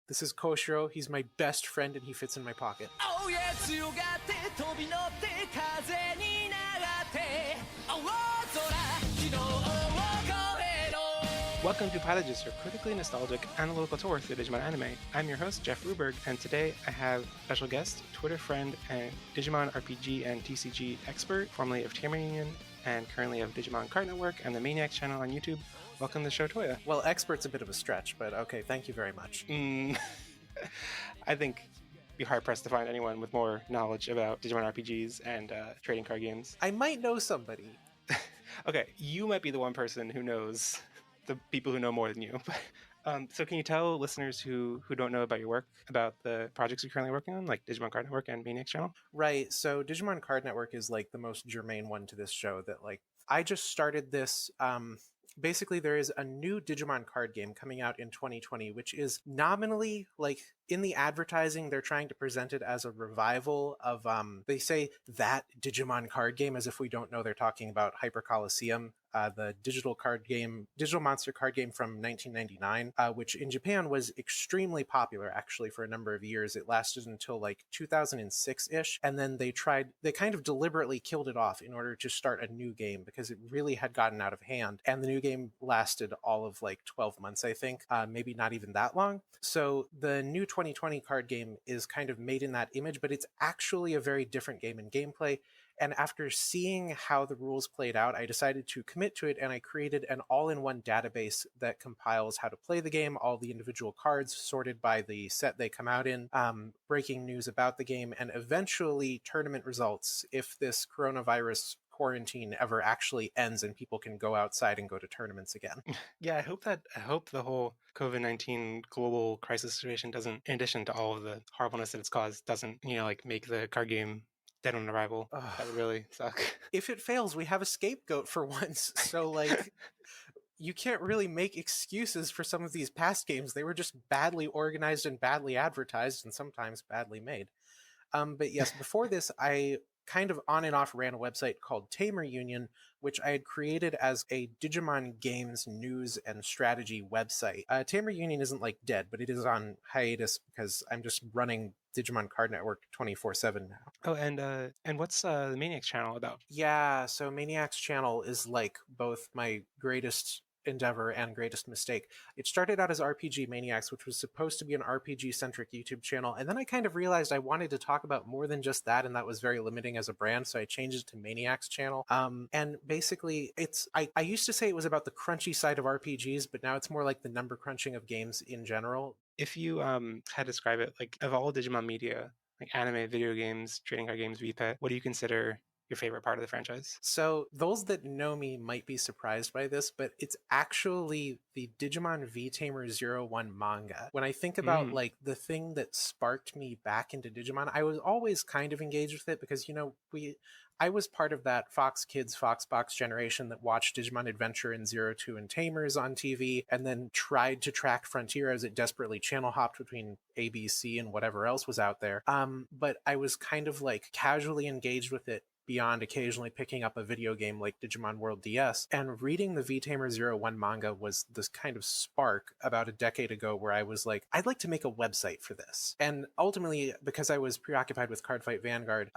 This is Koshiro. He's my best friend and he fits in my pocket. Welcome to Padages, your critically nostalgic analytical tour through Digimon anime. I'm your host, Jeff Ruberg, and today I have special guest, Twitter friend, and Digimon RPG and TCG expert, formerly of Tamer Union, and currently of Digimon Card Network and the Maniacs channel on YouTube. Welcome to the show, Touya. Well, expert's a bit of a stretch, but okay, thank you very much. I think you're hard-pressed to find anyone with more knowledge about Digimon RPGs and trading card games. I might know somebody. Okay, you might be the one person who knows the people who know more than you. So can you tell listeners who don't know about your work, about the projects you're currently working on, like Digimon Card Network and Maniacs channel? Right, so Digimon Card Network is like the most germane one to this show that like, I just started this, basically there is a new Digimon card game coming out in 2020, which is nominally, like, in the advertising, they're trying to present it as a revival of, they say that Digimon card game as if we don't know they're talking about Hyper Coliseum, the digital monster card game from 1999, which in Japan was extremely popular actually for a number of years. It lasted until like 2006-ish, and then they kind of deliberately killed it off in order to start a new game because it really had gotten out of hand. And the new game lasted all of like 12 months, I think, maybe not even that long. So the new 2020 card game is kind of made in that image, but it's actually a very different game in gameplay. And after seeing how the rules played out, I decided to commit to it, and I created an all-in-one database that compiles how to play the game, all the individual cards sorted by the set they come out in, breaking news about the game, and eventually tournament results if this coronavirus quarantine ever actually ends and people can go outside and go to tournaments again. Yeah, I hope the whole COVID-19 global crisis situation doesn't, in addition to all of the horribleness that it's caused, doesn't, make the card game dead on arrival. That would really suck. If it fails, we have a scapegoat for once. So, like, you can't really make excuses for some of these past games. They were just badly organized and badly advertised and sometimes badly made. But yes, before this, I kind of on and off ran a website called Tamer Union, which I had created as a Digimon games news and strategy website. Tamer Union isn't like dead, but it is on hiatus because I'm just running Digimon Card Network 24/7 now. Oh, and what's the Maniacs channel about? Yeah, so Maniacs channel is like both my greatest endeavor and greatest mistake. It started out as RPG Maniacs, which was supposed to be an RPG-centric YouTube channel, and then I kind of realized I wanted to talk about more than just that, and that was very limiting as a brand, so I changed it to Maniacs channel. And basically, I used to say it was about the crunchy side of RPGs, but now it's more like the number crunching of games in general. If you had to describe it, like, of all Digimon media, like anime, video games, trading card games, VPET, what do you consider your favorite part of the franchise? So those that know me might be surprised by this, but it's actually the Digimon V-Tamer 01 manga. When I think about like the thing that sparked me back into Digimon, I was always kind of engaged with it because, I was part of that Fox Kids, Foxbox generation that watched Digimon Adventure and 02 and Tamers on TV, and then tried to track Frontier as it desperately channel hopped between ABC and whatever else was out there. But I was kind of like casually engaged with it beyond occasionally picking up a video game like Digimon World DS. And reading the V-Tamer 01 manga was this kind of spark about a decade ago where I was like, I'd like to make a website for this. And ultimately, because I was preoccupied with Cardfight Vanguard,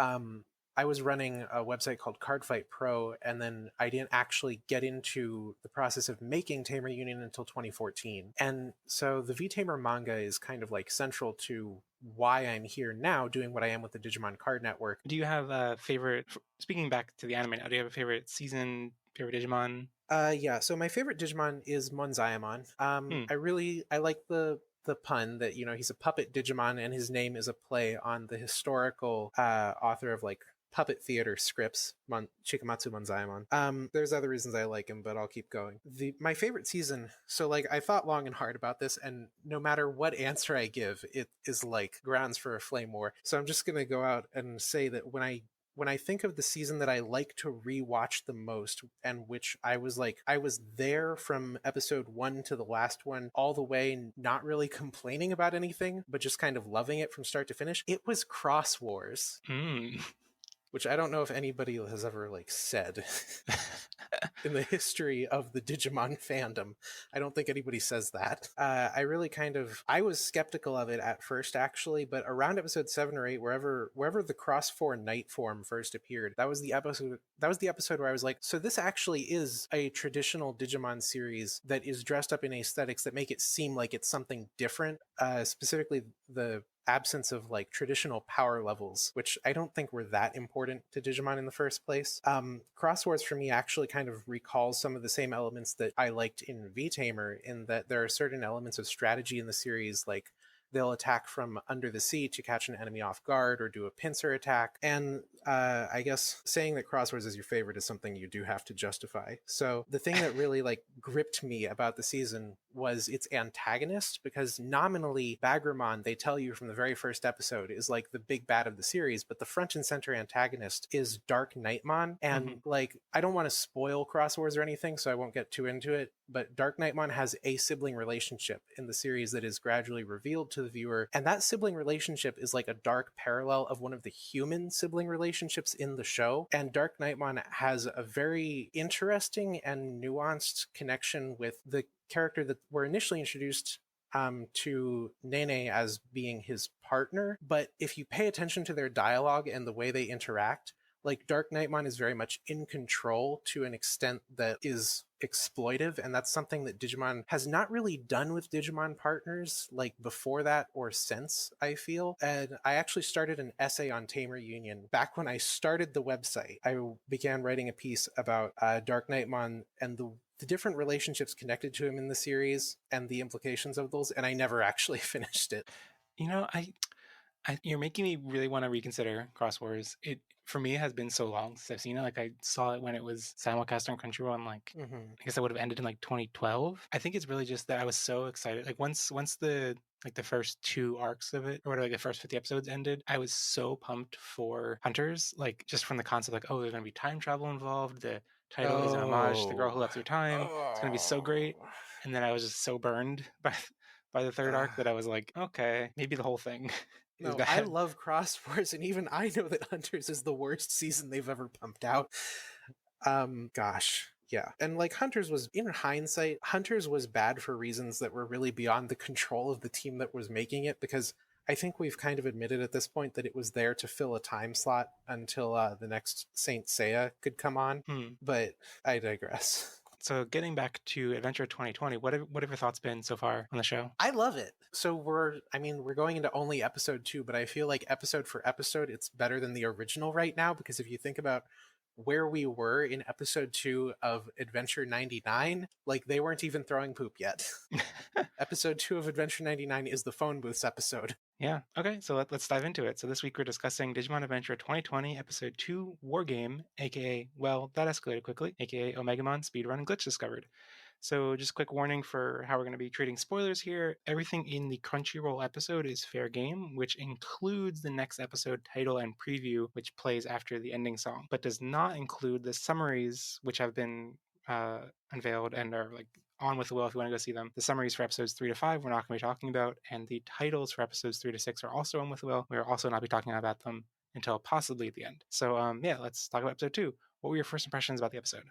I was running a website called Cardfight Pro, and then I didn't actually get into the process of making Tamer Union until 2014. And so the V-Tamer manga is kind of like central to why I'm here now doing what I am with the Digimon Card Network. Do you have a favorite, speaking back to the anime now, do you have a favorite season, favorite Digimon? Yeah, so my favorite Digimon is Monzaemon. I like the pun that, he's a puppet Digimon and his name is a play on the historical author of like puppet theater scripts, Chikamatsu Monzaemon. There's other reasons I like him, but I'll keep going. My favorite season, so like I thought long and hard about this, and no matter what answer I give, it is like grounds for a flame war. So I'm just gonna go out and say that when I think of the season that I like to rewatch the most, and which I was there from episode 1 to the last one, all the way, not really complaining about anything, but just kind of loving it from start to finish, it was Cross Wars. which I don't know if anybody has ever like said in the history of the Digimon fandom. I don't think anybody says that. I was skeptical of it at first, actually, but around episode 7 or 8, wherever the Cross 4 Night form first appeared, that was the episode. That was the episode where I was like, so this actually is a traditional Digimon series that is dressed up in aesthetics that make it seem like it's something different. Specifically, the absence of like traditional power levels, which I don't think were that important to Digimon in the first place. Cross Wars for me actually kind of recalls some of the same elements that I liked in V-Tamer, in that there are certain elements of strategy in the series, like they'll attack from under the sea to catch an enemy off guard or do a pincer attack. And I guess saying that Cross Wars is your favorite is something you do have to justify. So the thing that really like gripped me about the season was its antagonist, because nominally Bagramon, they tell you from the very first episode, is like the big bad of the series, but the front and center antagonist is Dark Nightmon. And like, I don't want to spoil Cross Wars or anything, so I won't get too into it, but Dark Nightmon has a sibling relationship in the series that is gradually revealed to the viewer, and that sibling relationship is like a dark parallel of one of the human sibling relationships in the show. And Dark Nightmon has a very interesting and nuanced connection with the character that were initially introduced to Nene as being his partner. But if you pay attention to their dialogue and the way they interact, like Dark Nightmon is very much in control to an extent that is exploitive, and that's something that Digimon has not really done with Digimon partners like before that or since, I feel. And I actually started an essay on Tamer Union back when I started the website. I began writing a piece about Dark Nightmon and the different relationships connected to him in the series and the implications of those, and I never actually finished it. You know, you're making me really want to reconsider Cross Wars. It for me it has been so long since I've seen it. Like I saw it when it was simulcast on Crunchyroll, and like I guess I would have ended in like 2012. I think it's really just that I was so excited. Like once the like the first 2 arcs of it, or whatever, like the first 50 episodes ended, I was so pumped for Hunters. Like just from the concept, like, oh, there's gonna be time travel involved. The title is an homage to the girl who left through time. It's gonna be so great. And then I was just so burned by the 3rd arc that I was like, okay, maybe the whole thing is No, I bad. love Cross Wars, and even I know that Hunters is the worst season they've ever pumped out. Gosh. Yeah. And like Hunters was, in hindsight, Hunters was bad for reasons that were really beyond the control of the team that was making it, because I think we've kind of admitted at this point that it was there to fill a time slot until the next Saint Seiya could come on. But I digress. So getting back to Adventure 2020, what have your thoughts been so far on the show? I love it. So we're going into only episode 2, but I feel like episode for episode, it's better than the original right now, because if you think about where we were in episode 2 of Adventure 99, like they weren't even throwing poop yet. Episode 2 of Adventure 99 is the phone booths episode. Yeah. Okay, so let's dive into it. So this week we're discussing Digimon Adventure 2020, Episode 2, War Game, aka, well, that escalated quickly, aka Omegamon, Speedrun, and Glitch Discovered. So just a quick warning for how we're going to be treating spoilers here. Everything in the Crunchyroll episode is fair game, which includes the next episode title and preview, which plays after the ending song, but does not include the summaries, which have been unveiled and are like on with the will if you want to go see them. The summaries for episodes 3 to 5 we're not going to be talking about, and the titles for episodes 3 to 6 are also on with the will. We'll also not be talking about them until possibly at the end. So yeah, let's talk about episode 2. What were your first impressions about the episode?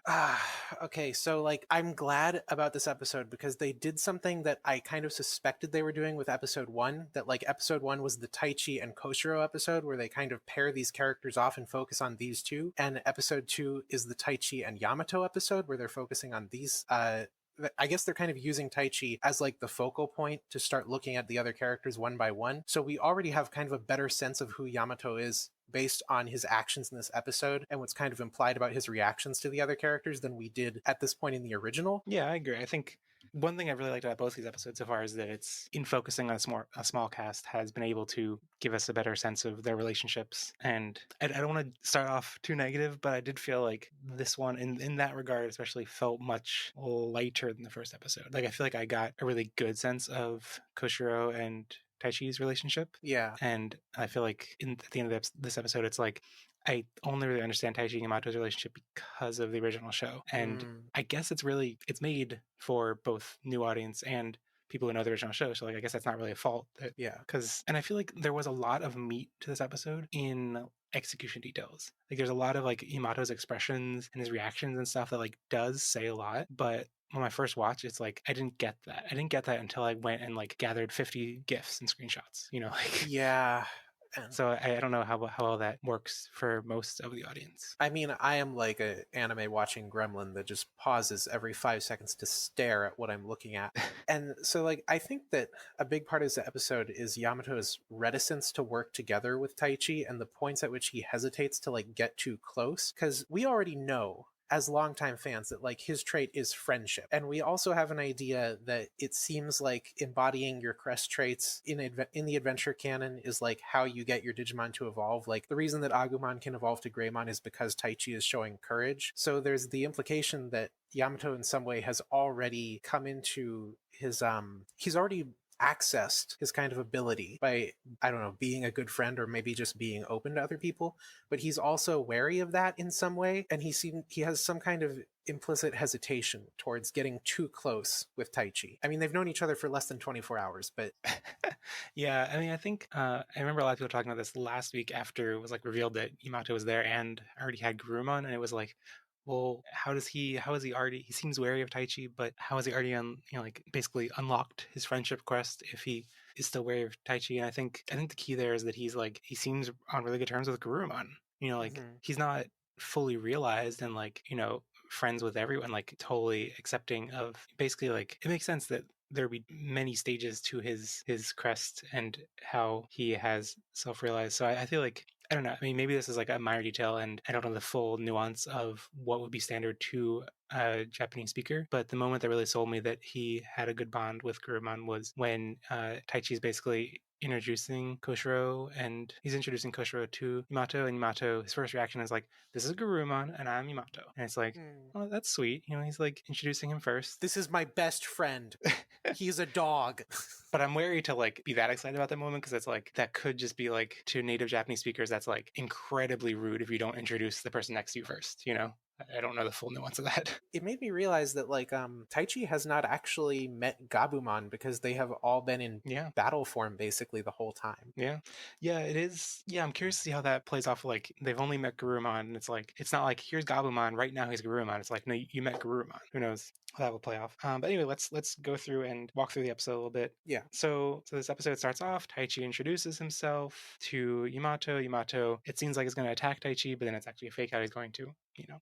Okay, so like I'm glad about this episode because they did something that I kind of suspected they were doing with episode 1, that like episode 1 was the Taichi and Koshiro episode where they kind of pair these characters off and focus on these two, and episode 2 is the Taichi and Yamato episode where they're focusing on these I guess they're kind of using Taichi as like the focal point to start looking at the other characters one by one. So we already have kind of a better sense of who Yamato is based on his actions in this episode and what's kind of implied about his reactions to the other characters than we did at this point in the original. Yeah, I agree. I think one thing I've really liked about both these episodes so far is that it's, in focusing on a small cast, has been able to give us a better sense of their relationships. And I don't want to start off too negative, but I did feel like this one, in that regard especially, felt much lighter than the first episode. Like I feel like I got a really good sense of Koshiro and Taichi's relationship. Yeah. And I feel like at the end of this episode, it's like I only really understand Taichi and Yamato's relationship because of the original show. And I guess it's made for both new audience and people who know the original show. So like I guess that's not really a fault. Yeah. And I feel like there was a lot of meat to this episode in execution details. Like there's a lot of like Yamato's expressions and his reactions and stuff that like does say a lot, but when I first watched, it's like I didn't get that. I didn't get that until I went and like gathered 50 gifs and screenshots, like Yeah. And so I don't know how well that works for most of the audience. I mean, I am like a anime watching gremlin that just pauses every 5 seconds to stare at what I'm looking at. And so like I think that a big part of this episode is Yamato's reticence to work together with Taichi and the points at which he hesitates to like get too close, because we already know as longtime fans that like his trait is friendship, and we also have an idea that it seems like embodying your crest traits in the adventure canon is like how you get your Digimon to evolve. Like the reason that Agumon can evolve to Greymon is because Taichi is showing courage. So there's the implication that Yamato in some way has already come into his he's already accessed his kind of ability by, I don't know, being a good friend or maybe just being open to other people, but he's also wary of that in some way, and he has some kind of implicit hesitation towards getting too close with Taichi. I mean, they've known each other for less than 24 hours, but yeah, I mean, I think I remember a lot of people talking about this last week after it was like revealed that Yamato was there and already had Gurumon, and it was like, well, how is he already, he seems wary of Taichi, but how is he already like basically unlocked his friendship quest if he is still wary of Taichi? And I think the key there is that he's like, he seems on really good terms with Gurumon. Like he's not fully realized and like, friends with everyone, like totally accepting of, basically like it makes sense that there would be many stages to his crest and how he has self-realized. So I feel like, I don't know. I mean, maybe this is like a minor detail, and I don't know the full nuance of what would be standard to a Japanese speaker. But the moment that really sold me that he had a good bond with Gurumon was when Taichi's basically introducing Koshiro, and he's introducing Koshiro to Yamato, and Yamato, his first reaction is like, "This is Gurumon, and I'm Yamato," and it's like, "Oh, that's sweet." He's like introducing him first. This is my best friend. He's a dog. But I'm wary to like be that excited about that moment, because it's like that could just be like, to native Japanese speakers, that's like incredibly rude if you don't introduce the person next to you first. I don't know the full nuance of that. It made me realize that like Taichi has not actually met Gabumon because they have all been in battle form basically the whole time. Yeah, it is. Yeah, I'm curious to see how that plays off. Like they've only met Garurumon, and it's like, it's not like here's Gabumon right now, he's Garurumon. It's like, no, you met Garurumon. Who knows how that will play off. But anyway, let's go through and walk through the episode a little bit. Yeah. So this episode starts off. Taichi introduces himself to Yamato. Yamato, it seems like is going to attack Taichi, but then it's actually a fake out. He's going to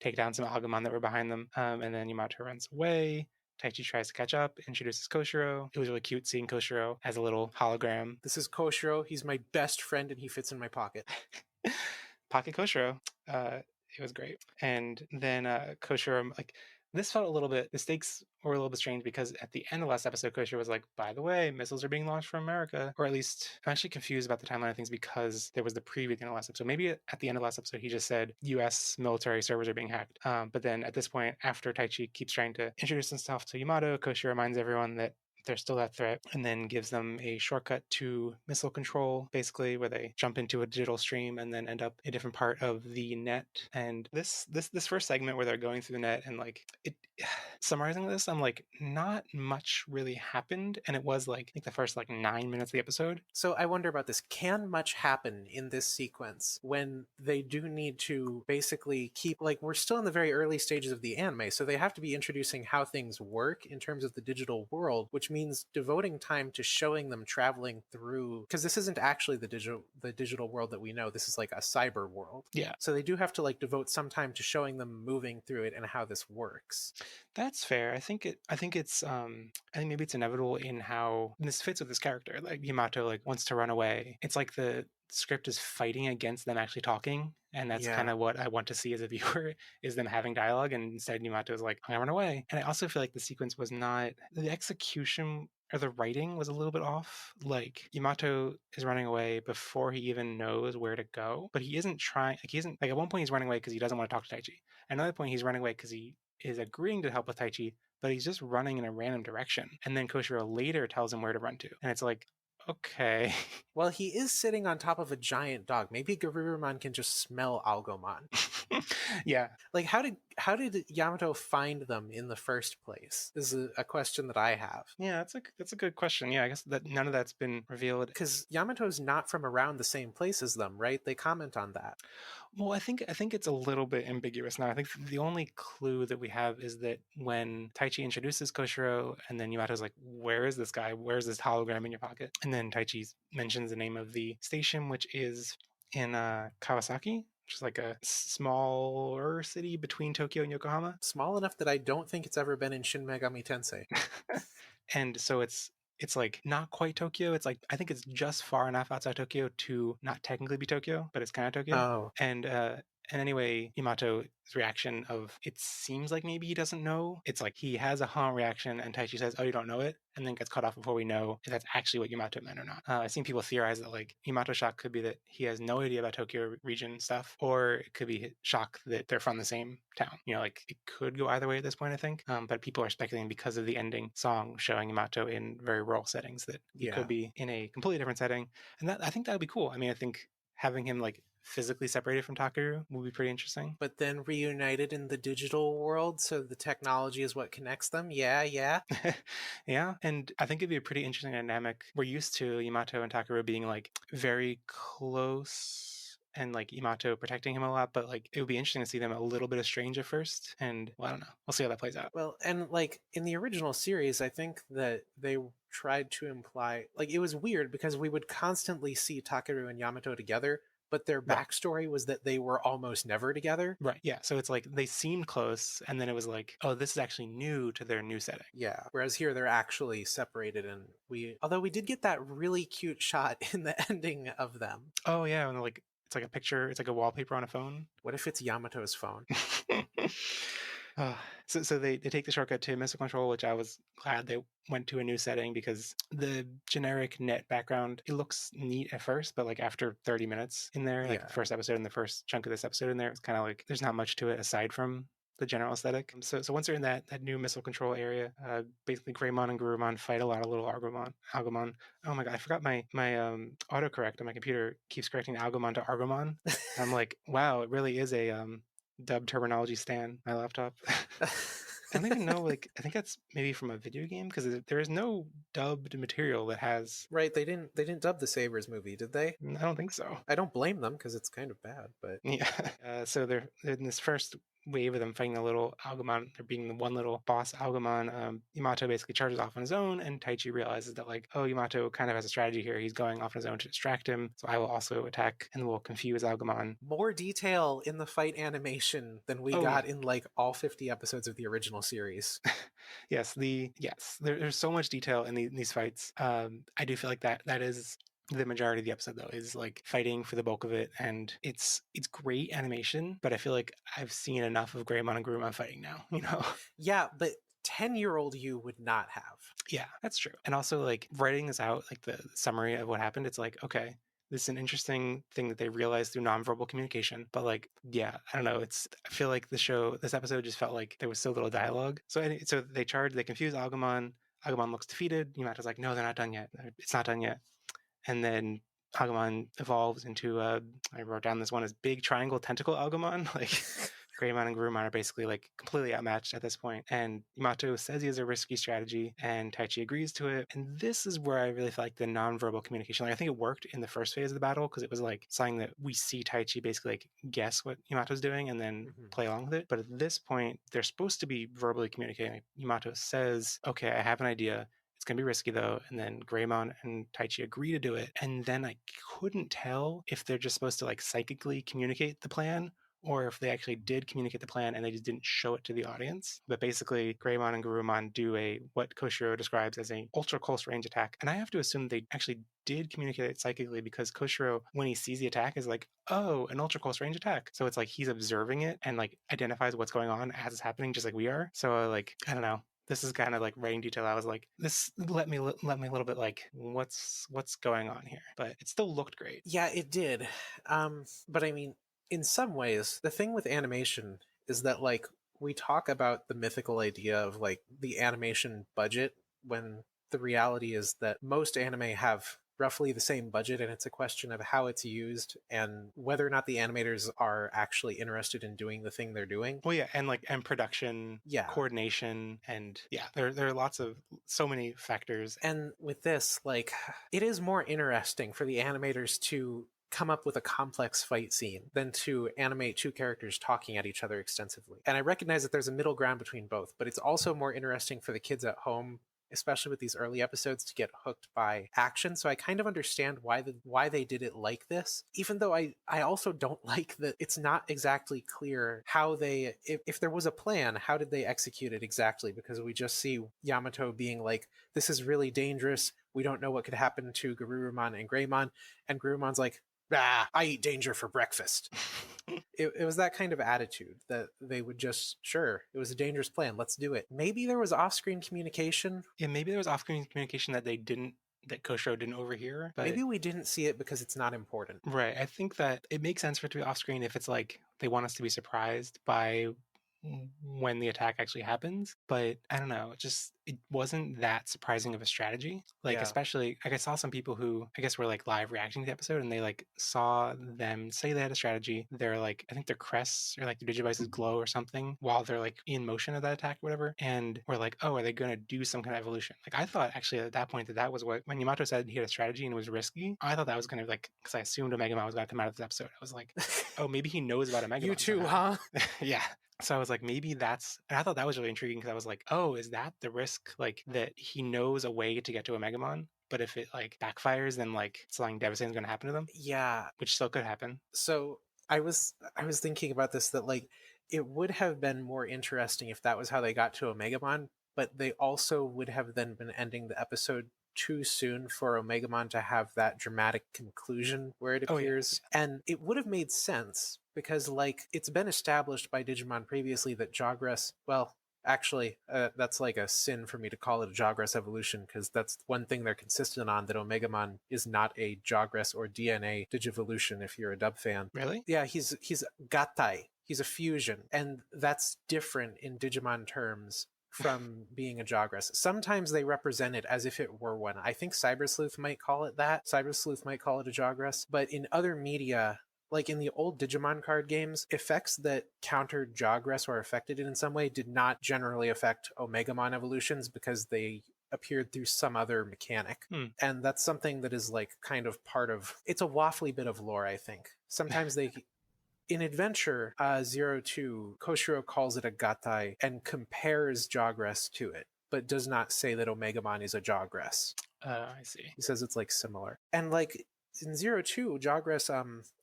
take down some Agumon that were behind them. And then Yamato runs away. Taichi tries to catch up, introduces Koshiro. It was really cute seeing Koshiro as a little hologram. This is Koshiro. He's my best friend and he fits in my pocket. Pocket Koshiro. It was great. And then Koshiro, like, this felt a little bit, the stakes were a little bit strange, because at the end of last episode, Koshiro was like, by the way, missiles are being launched from America. Or at least, I'm actually confused about the timeline of things, because there was the preview at the end of last episode. Maybe at the end of last episode, he just said US military servers are being hacked. But then at this point, after Taichi keeps trying to introduce himself to Yamato, Koshiro reminds everyone that there's still that threat, and then gives them a shortcut to missile control, basically, where they jump into a digital stream and then end up a different part of the net. And this first segment where they're going through the net, and like it, summarizing this, I'm like, not much really happened, and it was like, I think the first like 9 minutes of the episode. So I wonder about this. Can much happen in this sequence when they do need to basically keep, like, we're still in the very early stages of the anime, so they have to be introducing how things work in terms of the digital world, which means devoting time to showing them traveling through, because this isn't actually the digital world that we know. This is like a cyber world. Yeah. So they do have to like devote some time to showing them moving through it and how this works. That's fair. I think maybe it's inevitable in how this fits with this character. Like Yamato like wants to run away. It's like the script is fighting against them actually talking, and that's kind of what I want to see as a viewer, is them having dialogue, and instead Yamato is like, I'm gonna run away. And I also feel like the sequence was not, the execution or the writing was a little bit off. Like Yamato is running away before he even knows where to go, but he isn't trying, like he isn't, like at one point he's running away because he doesn't want to talk to Taichi. At another point he's running away because he is agreeing to help with Taichi, but he's just running in a random direction. And then Koshiro later tells him where to run to. And it's like, okay. Well, he is sitting on top of a giant dog. Maybe Garurumon can just smell Algomon. Yeah. Like, how did Yamato find them in the first place? Is a question that I have. Yeah, that's a good question. Yeah, I guess that none of that's been revealed. Because Yamato's not from around the same place as them, right? They comment on that. Well, I think it's a little bit ambiguous now. I think the only clue that we have is that when Taichi introduces Koshiro, and then Yamato's like, "Where is this guy? Where's this hologram in your pocket?" And then Taichi mentions the name of the station, which is in Kawasaki, which is like a smaller city between Tokyo and Yokohama. Small enough that I don't think it's ever been in Shin Megami Tensei. And so it's like not quite Tokyo. It's like I think it's just far enough outside Tokyo to not technically be Tokyo, but it's kind of Tokyo. Oh, And anyway, Yamato's reaction of it seems like maybe he doesn't know. It's like he has a reaction, and Taichi says, "Oh, you don't know it," and then gets cut off before we know if that's actually what Yamato meant or not. I've seen people theorize that like Yamato shock could be that he has no idea about Tokyo region stuff, or it could be shock that they're from the same town. You know, like it could go either way at this point, I think. But people are speculating because of the ending song showing Yamato in very rural settings that he yeah. could be in a completely different setting, and that I think that would be cool. I mean, I think having him like physically separated from Takaru would be pretty interesting. But then reunited in the digital world, so the technology is what connects them. Yeah, yeah. Yeah, and I think it'd be a pretty interesting dynamic. We're used to Yamato and Takaru being like very close and like Yamato protecting him a lot, but like it would be interesting to see them a little bit estranged at first. And well, I don't know. We'll see how that plays out. Well, and like in the original series, I think that they tried to imply, like, it was weird because we would constantly see Takeru and Yamato together, but their Right. backstory was that they were almost never together. Right. Yeah. So it's like they seemed close, and then it was like, oh, this is actually new to their new setting. Yeah. Whereas here they're actually separated, and although we did get that really cute shot in the ending of them. Oh yeah, and like it's like a picture, it's like a wallpaper on a phone. What if it's Yamato's phone? So they take the shortcut to missile control, which I was glad they went to a new setting because the generic net background, it looks neat at first, but like after 30 minutes in there, like Yeah. the first episode and the first chunk of this episode in there, it's kind of like there's not much to it aside from the general aesthetic. So once they're in that new missile control area, basically Greymon and Garurumon fight a lot of little Algamon. Oh my god, I forgot my autocorrect on my computer keeps correcting Algamon to Argomon. I'm like, wow, it really is a dub terminology stan, my laptop. I don't even know, like, I think that's maybe from a video game because there is no dubbed material that has. Right, they didn't dub the Sabers movie, did they? I don't think so. I don't blame them because it's kind of bad, but Yeah. So they're in this first wave of them fighting the little Algamon. They're being the one little boss Algamon. Yamato basically charges off on his own, and Taichi realizes that like, oh, Yamato kind of has a strategy here. He's going off on his own to distract him. So I will also attack and will confuse Algamon. more detail in the fight animation than we Oh, got yeah. in like all 50 episodes of the original series. Yes, there's so much detail in these fights. I do feel like that is the majority of the episode though, is like fighting for the bulk of it, and it's great animation, but I feel like I've seen enough of Greymon and Garurumon fighting now, you know. Yeah, but 10-year-old you would not have. Yeah, that's true. And also like writing this out, like the summary of what happened, it's like, okay, this is an interesting thing that they realized through nonverbal communication. But like, yeah, I don't know. I feel like this episode just felt like there was so little dialogue. So they confuse Agumon. Agumon looks defeated. Yamato's like, no, they're not done yet. It's not done yet. And then Agumon evolves into I wrote down this one as big triangle tentacle Agumon. Like Greymon and Garurumon are basically like completely outmatched at this point. And Yamato says he has a risky strategy, and Taichi agrees to it. And this is where I really feel like the nonverbal communication, like I think it worked in the first phase of the battle because it was like something that we see Taichi basically like guess what Yamato's doing and then play along with it. But at this point, they're supposed to be verbally communicating. Like, Yamato says, okay, I have an idea. It's going to be risky though. And then Greymon and Taichi agree to do it. And then I couldn't tell if they're just supposed to like psychically communicate the plan or if they actually did communicate the plan and they just didn't show it to the audience. But basically, Greymon and Garurumon do what Koshiro describes as a ultra close range attack. And I have to assume they actually did communicate it psychically because Koshiro, when he sees the attack, is like, oh, an ultra close range attack. So it's like he's observing it and like identifies what's going on as it's happening, just like we are. So like, I don't know. This is kind of like writing detail. I was like, this let me a little bit like, what's going on here? But it still looked great. Yeah, it did. But I mean, in some ways, the thing with animation is that like we talk about the mythical idea of like the animation budget when the reality is that most anime have roughly the same budget, and it's a question of how it's used and whether or not the animators are actually interested in doing the thing they're doing. Well, yeah, and production, Yeah. coordination, and yeah, there are lots of so many factors. And with this, like, it is more interesting for the animators to come up with a complex fight scene than to animate two characters talking at each other extensively. And I recognize that there's a middle ground between both, but it's also more interesting for the kids at home, especially with these early episodes, to get hooked by action. So I kind of understand why they did it like this, even though I also don't like that it's not exactly clear how they, if there was a plan, how did they execute it exactly? Because we just see Yamato being like, this is really dangerous, we don't know what could happen to Garurumon and Greymon, and Garurumon's like, ah, I eat danger for breakfast. It was that kind of attitude that they would just, sure, it was a dangerous plan, let's do it. Maybe there was off-screen communication. Yeah, maybe there was off-screen communication that that Koshiro didn't overhear. But maybe we didn't see it because it's not important. Right. I think that it makes sense for it to be off-screen if it's like they want us to be surprised by when the attack actually happens. But I don't know, it wasn't that surprising of a strategy. Like, Yeah. especially, like, I saw some people who I guess were like live reacting to the episode, and they like saw them say they had a strategy. They're like, I think their crests or like their digivices glow or something while they're like in motion of that attack or whatever. And we're like, oh, are they going to do some kind of evolution? Like, I thought actually at that point that was what, when Yamato said he had a strategy and it was risky, I thought that was going to, like, because I assumed Omegamon was going to come out of this episode. I was like, oh, maybe he knows about Omegamon. You too, huh? Yeah. So I was like, maybe that's, and I thought that was really intriguing because I was like, oh, is that the risk? Like, that he knows a way to get to Omegamon, but if it like backfires, then like something devastating is going to happen to them. Yeah. Which still could happen. So I was thinking about this, that like it would have been more interesting if that was how they got to Omegamon, but they also would have then been ending the episode too soon for Omegamon to have that dramatic conclusion where it appears. Yeah. And it would have made sense because, like, it's been established by Digimon previously that Jogress, well, actually, that's like a sin for me to call it a Jogress evolution, because that's one thing they're consistent on, that Omegamon is not a Jogress or DNA Digivolution if you're a dub fan. Really? Yeah, he's Gatai. He's a fusion, and that's different in Digimon terms from being a Jogress. Sometimes they represent it as if it were one. I think Cyber Sleuth might call it that. Cyber Sleuth might call it a Jogress. But in other media, like in the old Digimon card games, effects that countered Jogress or affected it in some way did not generally affect Omegamon evolutions because they appeared through some other mechanic. And that's something that is like kind of part of, it's a waffly bit of lore, I think. Sometimes they... In Adventure 02, Koshiro calls it a Gatai and compares Jogress to it, but does not say that Omegamon is a Jogress. I see. He says it's like similar. And like in 02, Jogress,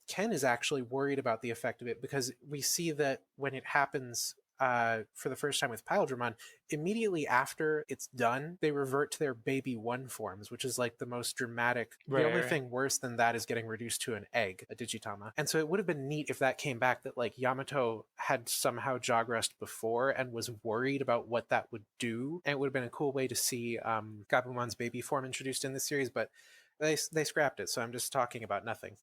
Ken is actually worried about the effect of it, because we see that when it happens for the first time with Pildramon, immediately after it's done, they revert to their baby one forms, which is like the most dramatic. Right, the only thing worse than that is getting reduced to an egg, a Digitama. And so it would have been neat if that came back, that like Yamato had somehow Jogressed before and was worried about what that would do. And it would have been a cool way to see Gabumon's baby form introduced in this series, but they scrapped it, so I'm just talking about nothing.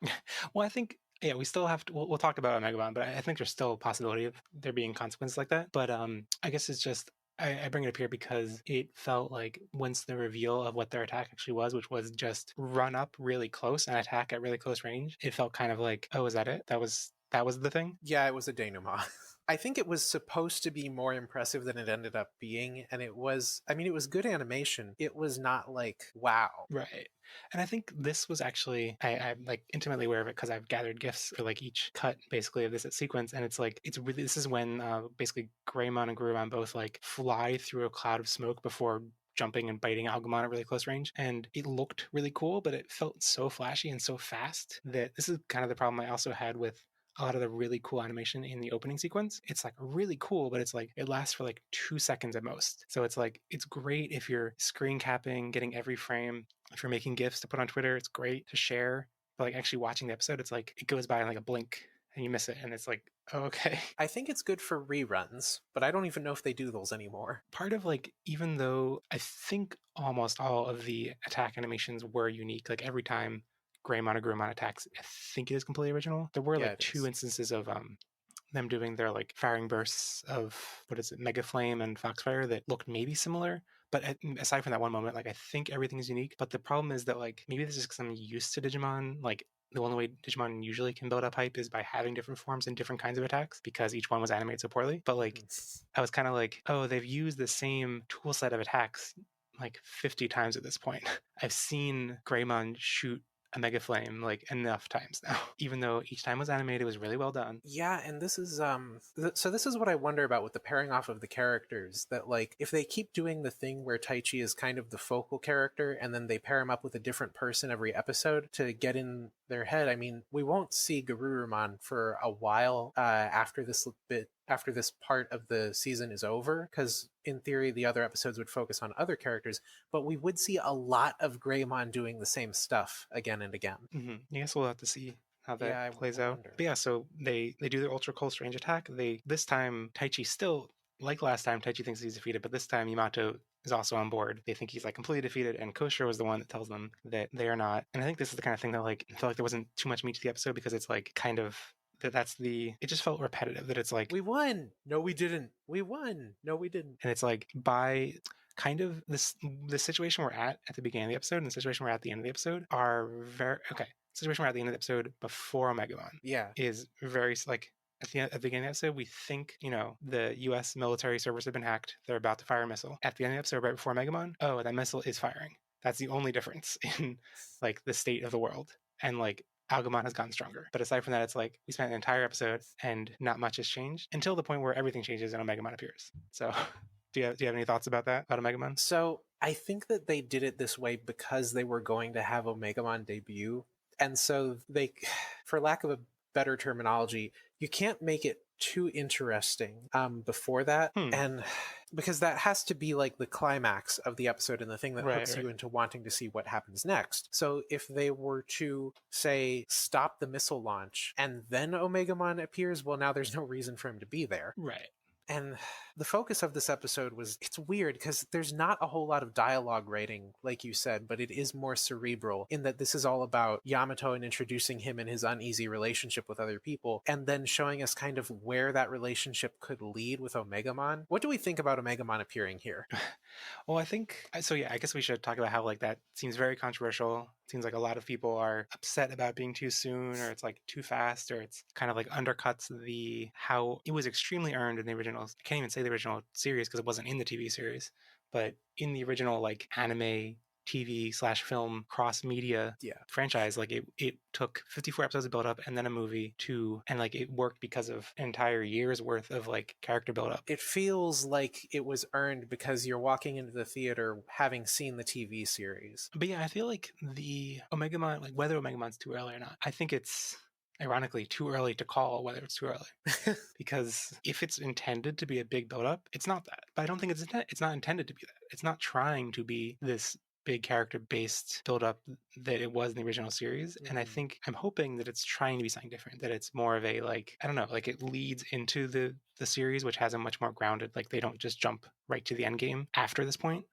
Well, I think, yeah, we still have to, we'll talk about Omegamon, but I think there's still a possibility of there being consequences like that. But I guess it's just, I bring it up here because it felt like once the reveal of what their attack actually was, which was just run up really close and attack at really close range, it felt kind of like, oh, is that it? That was the thing? Yeah, it was a denouement. I think it was supposed to be more impressive than it ended up being, and it was, I mean, it was good animation. It was not like, wow. Right. And I think this was actually, I'm like intimately aware of it because I've gathered gifs for like each cut basically of this sequence. And it's like, it's really, this is when basically Greymon and Garurumon both like fly through a cloud of smoke before jumping and biting Algamon at really close range. And it looked really cool, but it felt so flashy and so fast that this is kind of the problem I also had with a lot of the really cool animation in the opening sequence. It's like really cool, but it's like it lasts for like 2 seconds at most. So it's like, it's great if you're screen capping, getting every frame. If you're making GIFs to put on Twitter, it's great to share. But like actually watching the episode, it's like it goes by in like a blink and you miss it. And it's like, oh, okay. I think it's good for reruns, but I don't even know if they do those anymore. Part of like, even though I think almost all of the attack animations were unique, like every time Greymon or Garurumon attacks, I think it is completely original. There were like 2 instances of them doing their like firing bursts of, what is it, Mega Flame and Foxfire that looked maybe similar, But aside from that one moment, like I think everything's unique. But the problem is that like maybe this is because I'm used to Digimon. Like the only way Digimon usually can build up hype is by having different forms and different kinds of attacks because each one was animated so poorly. But like I was kind of like, oh, they've used the same tool set of attacks like 50 times at this point. I've seen Greymon shoot a Mega Flame like enough times now. Even though each time was animated, it was really well done. Yeah, and this is so this is what I wonder about with the pairing off of the characters, that like if they keep doing the thing where Taichi is kind of the focal character and then they pair him up with a different person every episode to get in their head. I mean, we won't see Garurumon for a while after this part of the season is over, because in theory the other episodes would focus on other characters, but we would see a lot of Greymon doing the same stuff again and again. I guess we'll have to see how that Yeah, plays I out. wonder. But yeah, so they do their Ultra Cold Strange attack. This time Taichi still, like last time, Taichi thinks he's defeated, but this time Yamato is also on board. They think he's like completely defeated, and Kosher was the one that tells them that they are not. And I think this is the kind of thing that like I felt like there wasn't too much meat to the episode because it's like kind of it just felt repetitive that it's like We won. No, we didn't. We won. No, we didn't. and it's like by kind of the situation we're at the beginning of the episode and the situation we're at the end of the episode are very okay. The situation we're at the end of the episode before Omegamon Yeah. is very like at the beginning of the episode, we think, the U.S. military servers have been hacked. They're about to fire a missile. At the end of the episode, right before Megamon, oh, that missile is firing. That's the only difference in like the state of the world. And like Algamon has gotten stronger. But aside from that, it's like we spent an entire episode and not much has changed until the point where everything changes and Omegamon appears. So do you have any thoughts about that, about Omegamon? So I think that they did it this way because they were going to have Omegamon debut. And so they, for lack of a better terminology, you can't make it too interesting before that. And because that has to be like the climax of the episode and the thing that hooks you into wanting to see what happens next. So if they were to say stop the missile launch and then Omegamon appears, well, now there's no reason for him to be there. Right. And the focus of this episode was, it's weird because there's not a whole lot of dialogue writing, like you said, but it is more cerebral in that this is all about Yamato and introducing him and his uneasy relationship with other people, and then showing us kind of where that relationship could lead with Omegamon. What do we think about Omegamon appearing here? Well, I think so. Yeah, I guess we should talk about how like that seems very controversial. It seems like a lot of people are upset about being too soon, or it's like too fast, or it's kind of like undercuts how it was extremely earned in the original. I can't even say the original series because it wasn't in the TV series, but in the original like anime TV/film cross media franchise, like it took 54 episodes of build up and then a movie and like it worked because of an entire year's worth of like character build up. It feels like it was earned because you're walking into the theater having seen the TV series. But yeah, I feel like the Omegamon, like whether Omegamon's too early or not, I think it's ironically too early to call whether it's too early. Because if it's intended to be a big build up, it's not that. But I don't think it's not intended to be that. It's not trying to be this big character based build up that it was in the original series. And I'm hoping that it's trying to be something different, that it's more of a like, I don't know, like it leads into the series, which has a much more grounded, like they don't just jump right to the end game after this point.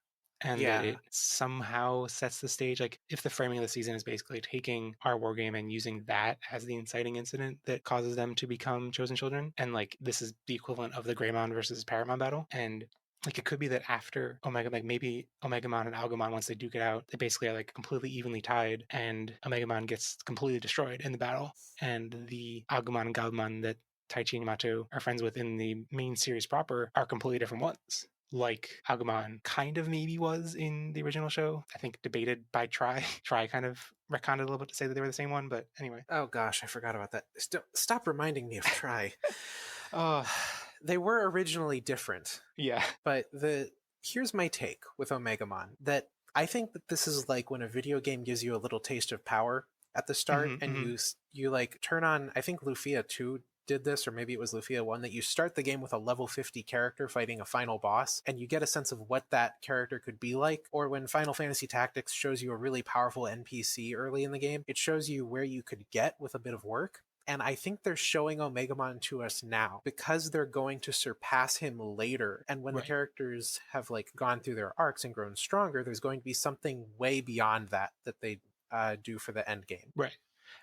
And that it somehow sets the stage. Like if the framing of the season is basically taking our war game and using that as the inciting incident that causes them to become chosen children, and like this is the equivalent of the Greymon versus Paramon battle, and like it could be that after Omega, like maybe Omegamon and Algamon, once they duke it out, they basically are like completely evenly tied, and Omegamon gets completely destroyed in the battle, and the Algamon and Galgamon that Taichi and Yamato are friends with in the main series proper are completely different ones. Like Algamon kind of maybe was in the original show. I think debated by Try. Try kind of retconned a little bit to say that they were the same one, but anyway. Oh gosh, I forgot about that. Stop reminding me of Try. They were originally different. Yeah. But here's my take with Omegamon, that I think that this is like when a video game gives you a little taste of power at the start, and you like turn on, I think Lufia 2 did this, or maybe it was Lufia 1, that you start the game with a level 50 character fighting a final boss, and you get a sense of what that character could be like. Or when Final Fantasy Tactics shows you a really powerful NPC early in the game, it shows you where you could get with a bit of work. And I think they're showing Omegamon to us now because they're going to surpass him later. And when the characters have like gone through their arcs and grown stronger, there's going to be something way beyond that they do for the end game. Right.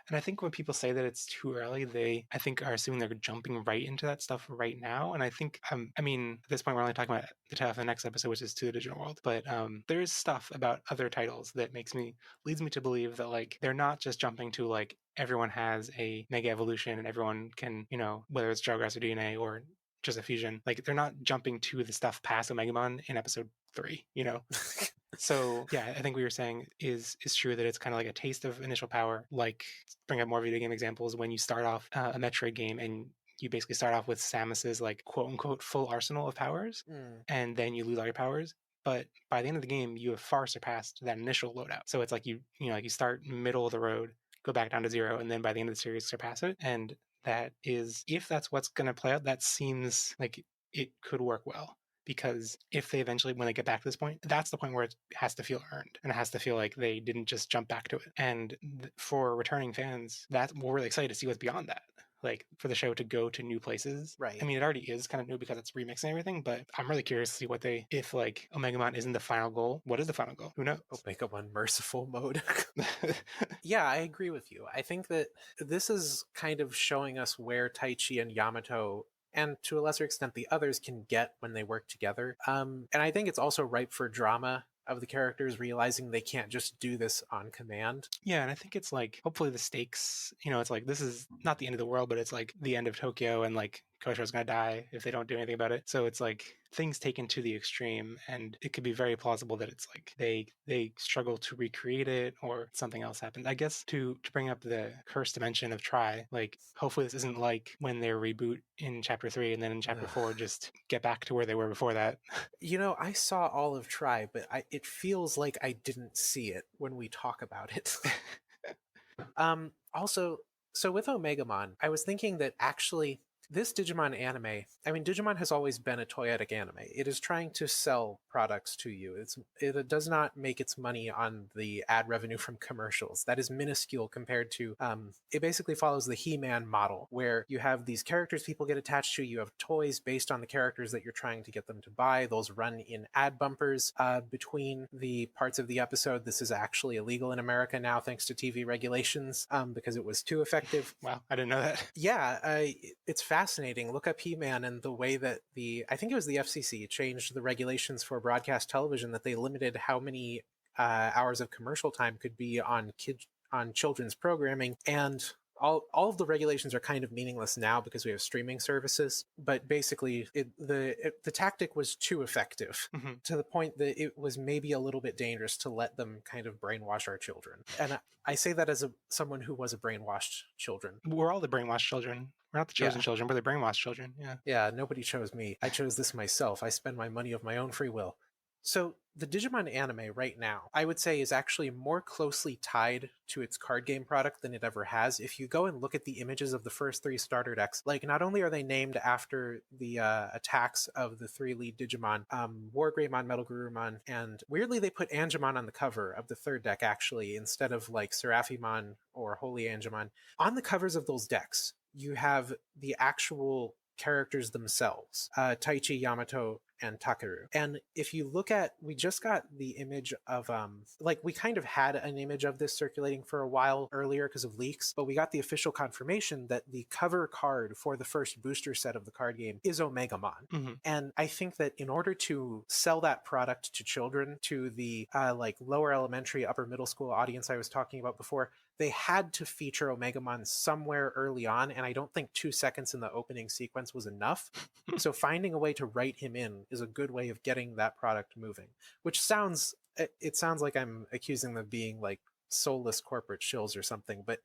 And I think when people say that it's too early, I think, are assuming they're jumping right into that stuff right now. And I think, I mean, at this point, we're only talking about the title of the next episode, which is To the Digital World. But there is stuff about other titles that leads me to believe that, like, they're not just jumping to, like, everyone has a Mega Evolution and everyone can, whether it's Gel Grass or DNA or just a fusion, like, they're not jumping to the stuff past Omegamon in episode 3. So yeah, I think what you're saying is true, that it's kind of like a taste of initial power. Like, bring up more video game examples, when you start off a Metroid game and you basically start off with Samus's, like, quote unquote full arsenal of powers, and then you lose all your powers. But by the end of the game, you have far surpassed that initial loadout. So it's like you start middle of the road, go back down to 0, and then by the end of the series surpass it. And that is, if that's what's going to play out, that seems like it could work well. Because if they eventually, when they get back to this point, that's the point where it has to feel earned, and it has to feel like they didn't just jump back to it. And for returning fans, we're really excited to see what's beyond that. Like, for the show to go to new places. Right. I mean, it already is kind of new because it's remixing everything, but I'm really curious to see if, like, Omegamon isn't the final goal, what is the final goal? Who knows? Omegamon merciful mode. Yeah, I agree with you. I think that this is kind of showing us where Taichi and Yamato, and to a lesser extent the others, can get when they work together. And I think it's also ripe for drama of the characters realizing they can't just do this on command. Yeah, and I think it's like, hopefully the stakes, it's like, this is not the end of the world, but it's like the end of Tokyo, and like Kosho's gonna die if they don't do anything about it. So it's like things taken to the extreme, and it could be very plausible that it's like they struggle to recreate it, or something else happens. I guess to bring up the cursed dimension of Tri, like, hopefully this isn't like when they reboot in chapter 3 and then in chapter 4 just get back to where they were before that. I saw all of Tri, but it feels like I didn't see it when we talk about it. Also, so with Omegamon, I was thinking that actually this Digimon anime, I mean, Digimon has always been a toyetic anime. It is trying to sell products to you. It does not make its money on the ad revenue from commercials. That is minuscule compared to, it basically follows the He-Man model, where you have these characters people get attached to, you have toys based on the characters that you're trying to get them to buy. Those run in ad bumpers between the parts of the episode. This is actually illegal in America now, thanks to TV regulations, because it was too effective. Wow, I didn't know that. Yeah, it's fascinating. Look up He-Man and the way that I think it was the FCC changed the regulations for broadcast television, that they limited how many hours of commercial time could be on children's programming. And all of the regulations are kind of meaningless now because we have streaming services. But basically, the tactic was too effective, to the point that it was maybe a little bit dangerous to let them kind of brainwash our children. And I say that as someone who was a brainwashed children. We're all the brainwashed children. We're not the chosen children, we're the brainwashed children. Yeah. Yeah, nobody chose me. I chose this myself. I spend my money of my own free will. So the Digimon anime right now, I would say, is actually more closely tied to its card game product than it ever has. If you go and look at the images of the first 3 starter decks, like, not only are they named after the attacks of the 3 lead Digimon, Wargreymon, Metal Garurumon, and weirdly they put Angemon on the cover of the 3rd deck, actually, instead of like Seraphimon or Holy Angemon. On the covers of those decks, you have the actual characters themselves, Taichi, Yamato, and Takeru. And if you look at, we just got the image of, we kind of had an image of this circulating for a while earlier because of leaks, but we got the official confirmation that the cover card for the first booster set of the card game is Omegamon. And I think that in order to sell that product to children, to the lower elementary, upper middle school audience I was talking about before, they had to feature Omegamon somewhere early on, and I don't think 2 seconds in the opening sequence was enough. So finding a way to write him in is a good way of getting that product moving, which sounds like I'm accusing them of being like soulless corporate shills or something, but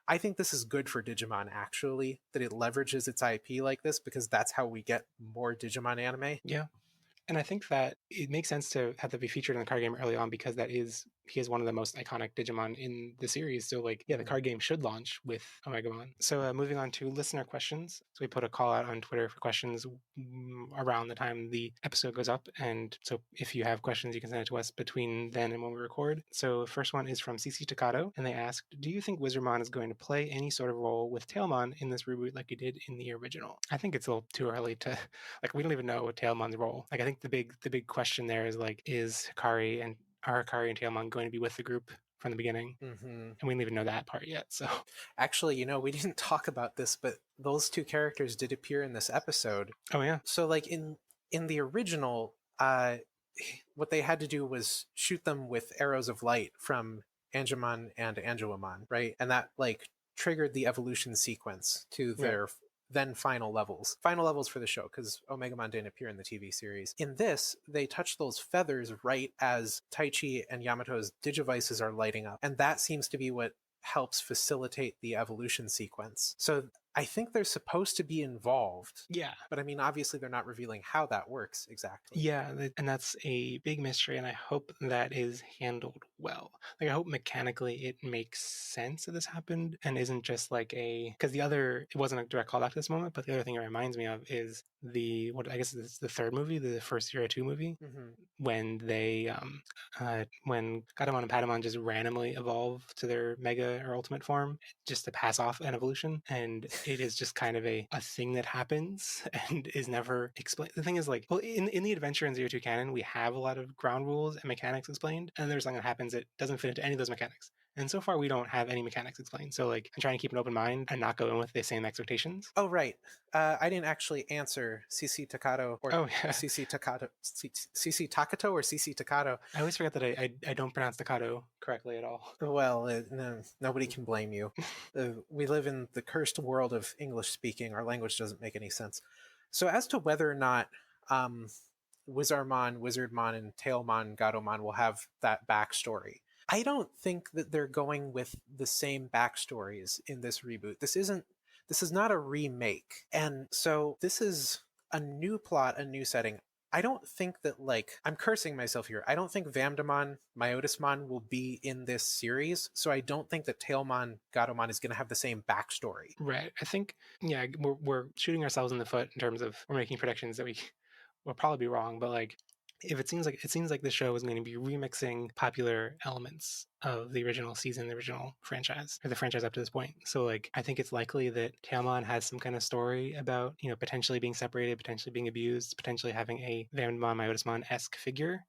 I think this is good for Digimon, actually, that it leverages its IP like this, because that's how we get more Digimon anime. Yeah. And I think that it makes sense to have that be featured in the card game early on, because he is one of the most iconic Digimon in the series. So, like, yeah, the card game should launch with Omegamon. So moving on to listener questions. So we put a call out on Twitter for questions around the time the episode goes up. And so if you have questions, you can send it to us between then and when we record. So first one is from CC Takato, and they asked, do you think Wizardmon is going to play any sort of role with Tailmon in this reboot like he did in the original? I think it's a little too early to, like, we don't even know Tailmon's role. Like, I think the big question there is, like, are Hikari and Tailmon going to be with the group from the beginning. Mm-hmm. And we didn't even know that part yet. So Actually, we didn't talk about this, but those two characters did appear in this episode. oh yeah. So like in the original, what they had to do was shoot them with arrows of light from Angemon and Angemon, right? And that like triggered the evolution sequence to their then final levels for the show, because Omegamon didn't appear in the TV series. In this, they touch those feathers right as Taichi and Yamato's digivices are lighting up, and that seems to be what helps facilitate the evolution sequence. So I think they're supposed to be involved. Yeah. But I mean, obviously they're not revealing how that works exactly. Yeah, and that's a big mystery, and I hope that is handled well. Like, I hope mechanically it makes sense that this happened and isn't just like because it wasn't a direct callback to this moment, but the other thing it reminds me of is what I guess it's the third movie, the first Zero Two movie, when they, when Gatomon and Patamon just randomly evolve to their Mega or Ultimate form just to pass off an evolution, and it is just kind of a thing that happens and is never explained. The thing is, like, well, in the Adventure and Zero Two canon, we have a lot of ground rules and mechanics explained, and there's something that happens that doesn't fit into any of those mechanics. And so far, we don't have any mechanics explained. So, like, I'm trying to keep an open mind and not go in with the same expectations. Oh, right. I didn't actually answer CC Takato or CC Takato, CC Takato or CC Takato. I always forget that I don't pronounce Takato correctly at all. Well, no, nobody can blame you. We live in the cursed world of English speaking. Our language doesn't make any sense. So as to whether or not Wizardmon, and Tailmon, Gatomon will have that backstory, I don't think that they're going with the same backstories in this reboot. This is not a remake. And so this is a new plot, a new setting. I don't think that, like, I'm cursing myself here. I don't think Vamdemon, Myotismon will be in this series. So I don't think that Tailmon, Gatomon is going to have the same backstory. Right. I think, yeah, we're shooting ourselves in the foot in terms of we're making predictions that will probably be wrong, but like, if it seems like the show is going to be remixing popular elements of the original season, the original franchise, or the franchise up to this point. So, like, I think it's likely that Tailmon has some kind of story about, potentially being separated, potentially being abused, potentially having a Vamdemon, Myotismon-esque figure,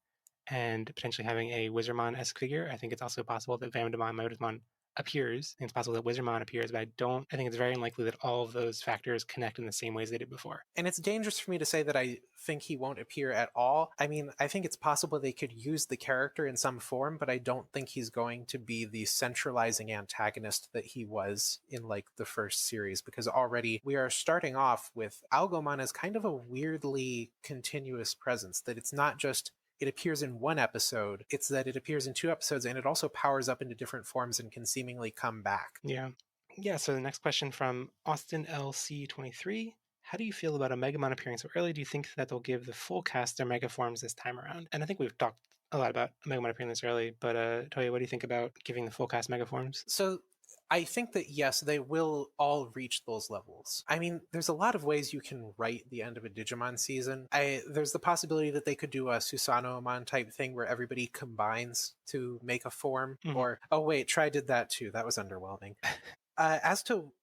and potentially having a Wizardmon-esque figure. I think it's also possible that Vamdemon, Myotismon appears, and it's possible that Wizardmon appears, but I think it's very unlikely that all of those factors connect in the same ways they did before. And it's dangerous for me to say that I think he won't appear at all. I mean, I think it's possible they could use the character in some form, but I don't think he's going to be the centralizing antagonist that he was in, like, the first series, because already we are starting off with Algomon as kind of a weirdly continuous presence, that it's not just it appears in one episode, it's that it appears in 2 episodes, and it also powers up into different forms and can seemingly come back. Yeah, so the next question from Austin LC23. How do you feel about Omegamon appearing so early? Do you think that they'll give the full cast their mega forms this time around? And I think we've talked a lot about Omegamon appearing this early, but Touya, what do you think about giving the full cast mega forms? So I think that, yes, they will all reach those levels. I mean, there's a lot of ways you can write the end of a Digimon season. There's the possibility that they could do a Susanomon type thing where everybody combines to make a form. Or, oh wait, Try did that too. That was underwhelming.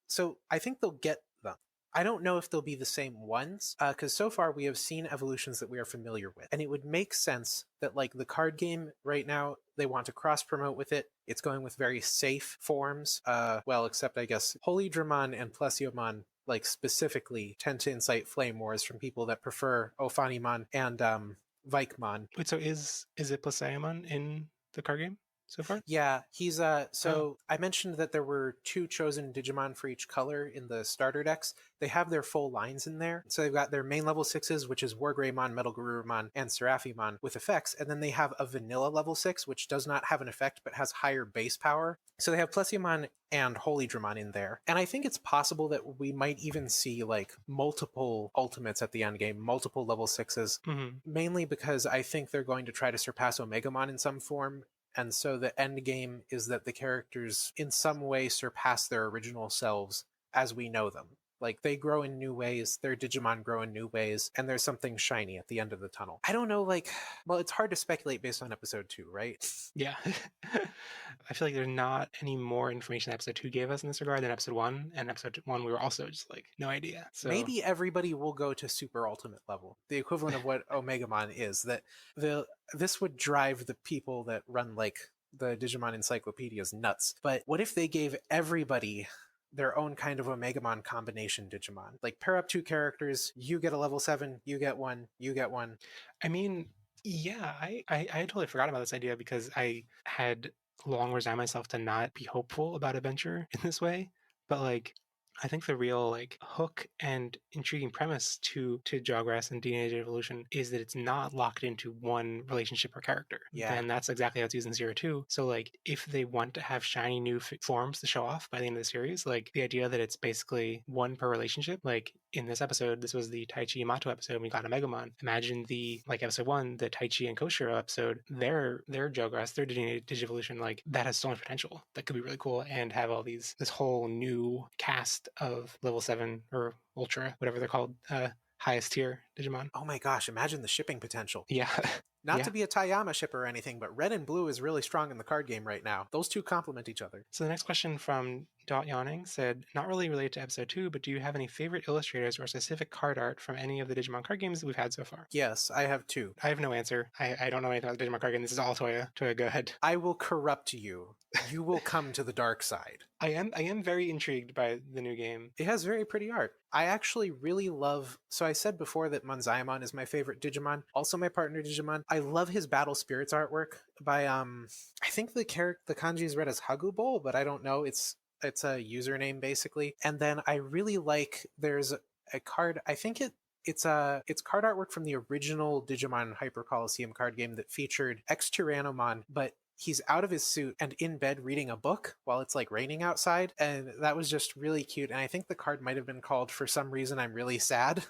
So I think they'll get them. I don't know if they'll be the same ones, because so far we have seen evolutions that we are familiar with. And it would make sense that, like, the card game right now, they want to cross-promote with it. It's going with very safe forms. Well, except, I guess, Holydramon and Plesiomon, like, specifically tend to incite flame wars from people that prefer Ophanimon and Vikemon. Wait, so is it Plesiomon in the card game so far? Yeah, he's I mentioned that there were 2 chosen Digimon for each color in the starter decks. They have their full lines in there. So they've got their main level 6s, which is Wargreymon, Metal Garurumon, and Seraphimon with effects. And then they have a vanilla level 6, which does not have an effect, but has higher base power. So they have Plesiomon and Holydramon in there. And I think it's possible that we might even see, like, multiple ultimates at the end game, multiple level 6s, mainly because I think they're going to try to surpass Omegamon in some form. And so the end game is that the characters in some way surpass their original selves as we know them. Like, they grow in new ways, their Digimon grow in new ways, and there's something shiny at the end of the tunnel. I don't know, well, it's hard to speculate based on episode 2, right? Yeah. I feel like there's not any more information episode 2 gave us in this regard than episode 1. And episode 1, we were also just like, no idea. So maybe everybody will go to super ultimate level, the equivalent of what Omegamon is. That this would drive the people that run, like, the Digimon encyclopedia is nuts. But what if they gave everybody their own kind of Omegamon combination Digimon? Like pair up two characters, you get a level 7, you get one, you get one. I mean, yeah, I had totally forgot about this idea because I had long resigned myself to not be hopeful about adventure in this way. But like, I think the real like hook and intriguing premise to Jawgrass and DNA Evolution is that it's not locked into one relationship or character. Yeah. Then that's exactly how it's used in Zero Two. So like, if they want to have shiny new forms to show off by the end of the series, like the idea that it's basically one per relationship, like in this episode, this was the Taichi Yamato episode, and we got Omegamon. Imagine the like episode 1, the Taichi and Koshiro episode, their Jawgrass, their Digivolution, like that has so much potential. That could be really cool and have all this whole new cast of level 7 or ultra, whatever they're called, highest tier Digimon. Oh my gosh, imagine the shipping potential. Yeah. Not Yeah. to be a Tayama shipper or anything, but red and blue is really strong in the card game right now. Those two complement each other. So the next question from Dot Yawning said, not really related to episode 2, but do you have any favorite illustrators or specific card art from any of the Digimon card games that we've had so far? Yes, I have two. I have no answer. I don't know anything about the Digimon card game. This is all Touya. Touya, go ahead. I will corrupt you. You will come to the dark side. I am very intrigued by the new game. It has very pretty art. I actually really love... So I said before that Monzaimon is my favorite Digimon. Also my partner Digimon. I love his Battle Spirits artwork by... I think the kanji is read as Hagubol, but I don't know. It's a username basically. And then I really like... There's a card... I think it's card artwork from the original Digimon Hyper Coliseum card game that featured Ex-Tyrannomon, but he's out of his suit and in bed reading a book while it's like raining outside, and that was just really cute. And I think the card might have been called For Some Reason I'm Really Sad.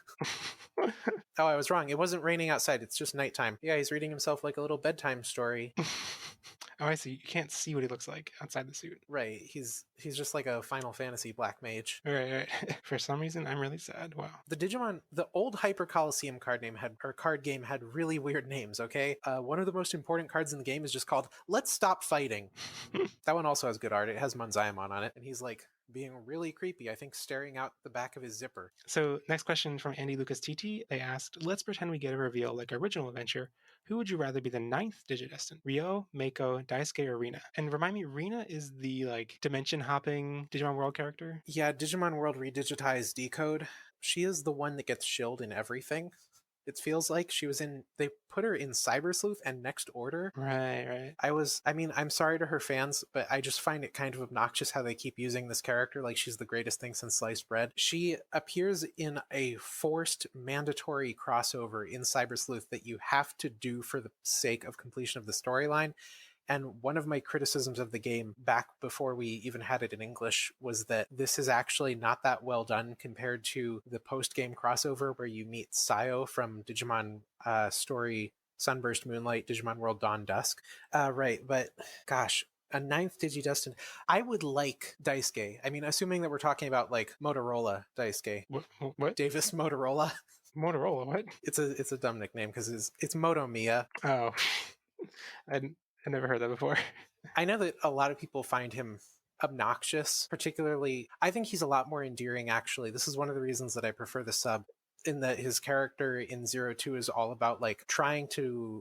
Oh, I was wrong. It wasn't raining outside. It's just nighttime. Yeah, he's reading himself like a little bedtime story. Oh, I see. You can't see what he looks like outside the suit. Right. He's just like a Final Fantasy black mage. Right. For some reason, I'm really sad. Wow. The old Hyper Coliseum card game had really weird names, okay? One of the most important cards in the game is just called Let's Stop Fighting. That one also has good art. It has Monzaimon on it, and he's like being really creepy, I think, staring out the back of his zipper. So next question from Andy Lucas TT. They asked, let's pretend we get a reveal like original adventure. Who would you rather be the 9th Digidestined? Ryo, Mako, Daisuke, or Rina? And remind me, Rina is the like dimension hopping Digimon World character? Yeah, Digimon World Redigitized Decode. She is the one that gets shilled in everything. It feels like they put her in Cyber Sleuth and Next Order. Right. I'm sorry to her fans, but I just find it kind of obnoxious how they keep using this character like she's the greatest thing since sliced bread. She appears in a forced mandatory crossover in Cyber Sleuth that you have to do for the sake of completion of the storyline. And one of my criticisms of the game back before we even had it in English was that this is actually not that well done compared to the post-game crossover where you meet Sayo from Digimon Story Sunburst Moonlight, Digimon World Dawn Dusk. Right, but gosh, a 9th Digidestined. I would like Daisuke. I mean, assuming that we're talking about like Motorola Daisuke. What? Davis Motorola. Motorola, what? It's a dumb nickname because it's Motomiya. Oh. I never heard that before. I know that a lot of people find him obnoxious, particularly. I think he's a lot more endearing, actually. This is one of the reasons that I prefer the sub, in that his character in Zero Two is all about like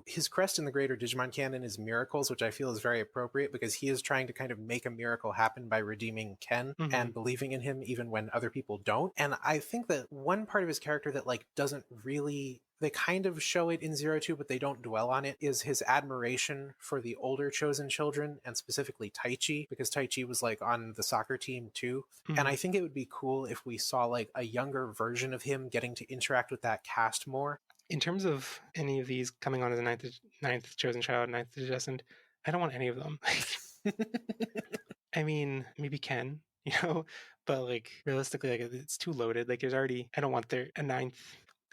his crest in the greater Digimon canon is miracles, which I feel is very appropriate because he is trying to kind of make a miracle happen by redeeming Ken and believing in him even when other people don't. And I think that one part of his character that like doesn't really... They kind of show it in Zero Two, but they don't dwell on it, is his admiration for the older chosen children, and specifically Taichi, because Taichi was like on the soccer team too. And I think it would be cool if we saw like a younger version of him getting to interact with that cast more. In terms of any of these coming on as a ninth chosen child, 9th Digidestined, I don't want any of them. I mean, maybe Ken, but like realistically, like it's too loaded. Like I don't want a 9th.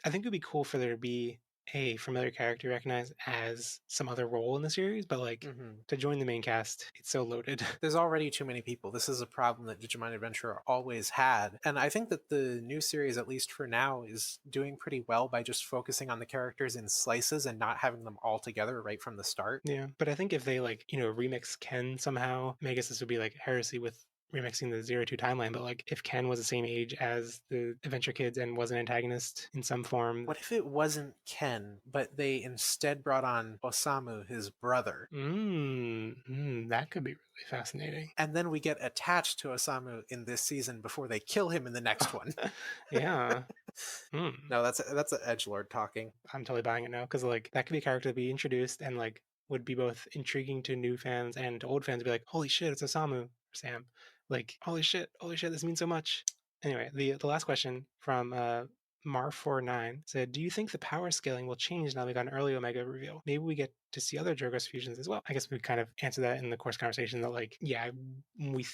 I think it would be cool for there to be a familiar character recognized as some other role in the series, but like to join the main cast, it's so loaded. There's already too many people. This is a problem that Digimon Adventure always had. And I think that the new series, at least for now, is doing pretty well by just focusing on the characters in slices and not having them all together right from the start. Yeah, but I think if they like, remix Ken somehow, I guess this would be like heresy with remixing the 0-2 timeline, but like if Ken was the same age as the Adventure Kids and was an antagonist in some form. What if it wasn't Ken, but they instead brought on Osamu, his brother? That could be really fascinating. And then we get attached to Osamu in this season before they kill him in the next one. Yeah. No, that's an edgelord talking. I'm totally buying it now because like that could be a character to be introduced and like would be both intriguing to new fans and to old fans. Be like, holy shit, it's Osamu or Sam. Like, holy shit, this means so much. Anyway, the last question from Mar49 said, do you think the power scaling will change now we got an early Omega reveal? Maybe we get to see other Jorgos fusions as well. I guess we kind of answered that in the course conversation that like, yeah, we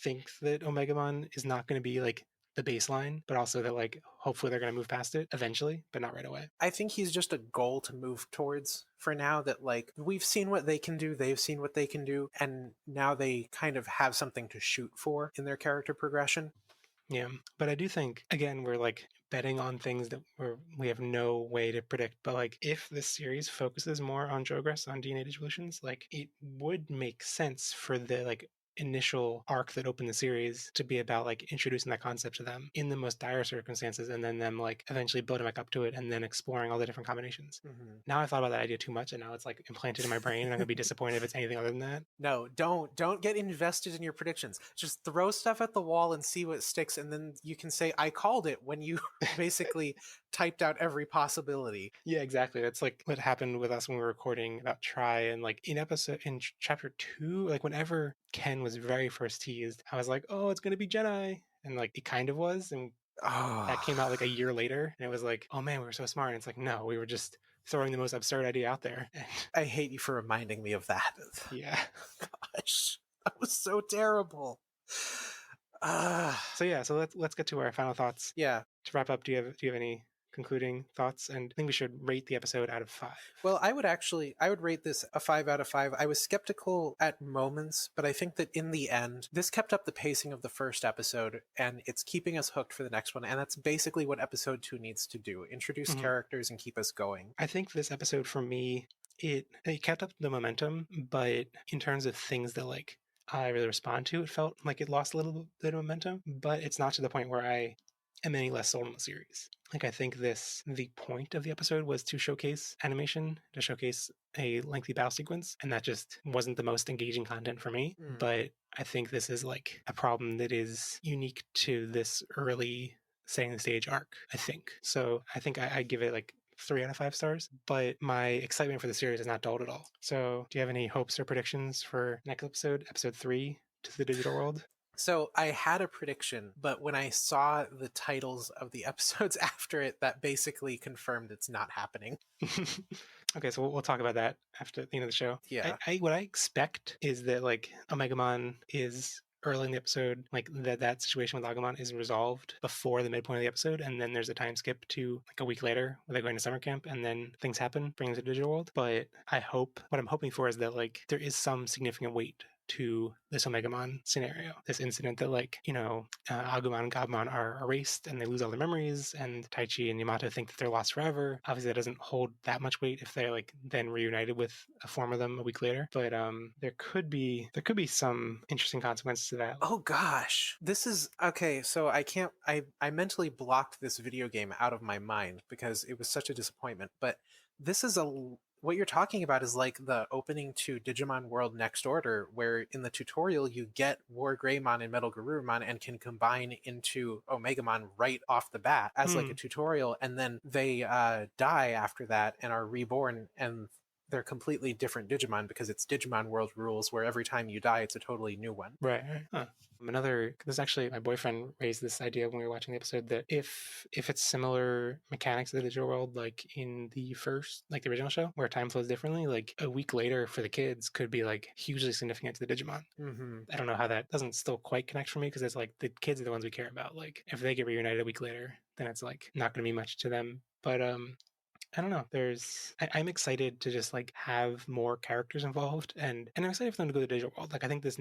think that Omegamon is not going to be like the baseline, but also that like hopefully they're going to move past it eventually, but not right away. I think he's just a goal to move towards for now, that like we've seen what they can do, they've seen what they can do, and now they kind of have something to shoot for in their character progression. Yeah, but I do think again we're like betting on things that we have no way to predict. But like if this series focuses more on Jogress, on DNA Digivolutions, like it would make sense for the like initial arc that opened the series to be about like introducing that concept to them in the most dire circumstances and then them like eventually building back up to it and then exploring all the different combinations. Now I thought about that idea too much and now it's like implanted in my brain and I'm gonna be disappointed if it's anything other than that. No, don't get invested in your predictions. Just throw stuff at the wall and see what sticks, and then you can say I called it when you basically typed out every possibility. Yeah, exactly. That's like what happened with us when we were recording about Try, and like in chapter 2, like whenever Ken was very first teased, I was like, oh, it's gonna be Jedi, and like it kind of was, and that came out like a year later, and it was like, oh man, we were so smart. And it's like, no, we were just throwing the most absurd idea out there. I hate you for reminding me of that. Yeah. Gosh, that was so terrible. So yeah, so let's get to our final thoughts. Yeah. To wrap up, do you have any concluding thoughts? And I think we should rate the episode out of 5. Well, I would rate this a 5 out of 5. I was skeptical at moments, but I think that in the end, this kept up the pacing of the first episode, and it's keeping us hooked for the next one. And that's basically what episode 2 needs to do: introduce characters and keep us going. I think this episode for me, it kept up the momentum, but in terms of things that like I really respond to, it felt like it lost a little bit of momentum, but it's not to the point where I am any less sold on the series. Like I think the point of the episode was to showcase animation, to showcase a lengthy battle sequence, and that just wasn't the most engaging content for me. But I think this is like a problem that is unique to this early setting the stage arc, I think. So I think I give it like 3 out of 5 stars, but my excitement for the series is not dulled at all. So do you have any hopes or predictions for next episode 3, To the Digital World? So I had a prediction, but when I saw the titles of the episodes after it, that basically confirmed it's not happening. Okay, so we'll talk about that after the end of the show. Yeah. What I expect is that like Omegamon is early in the episode, like that situation with Agumon is resolved before the midpoint of the episode, and then there's a time skip to like a week later where they're going to summer camp, and then things happen, bringing them to the digital world. But what I'm hoping for is that like there is some significant weight to this Omegamon scenario, this incident that like, Agumon and Gabumon are erased and they lose all their memories, and Taichi and Yamato think that they're lost forever. Obviously that doesn't hold that much weight if they're like then reunited with a form of them a week later, but there could be some interesting consequences to that. Oh gosh, this is okay. So I mentally blocked this video game out of my mind because it was such a disappointment, but this is what you're talking about is like the opening to Digimon World Next Order, where in the tutorial you get War Greymon and Metal Garurumon and can combine into Omegamon right off the bat as like a tutorial, and then they die after that and are reborn, and they're completely different Digimon because it's Digimon World rules where every time you die it's a totally new one. Right. Huh. This actually, my boyfriend raised this idea when we were watching the episode that if it's similar mechanics of the digital world, like in the first, like the original show, where time flows differently, like a week later for the kids could be like hugely significant to the Digimon. I don't know how that doesn't still quite connect for me, because it's like the kids are the ones we care about. Like if they get reunited a week later, then it's like not going to be much to them. But I don't know. I'm excited to just like have more characters involved, and I'm excited for them to go to the digital world. Like I think this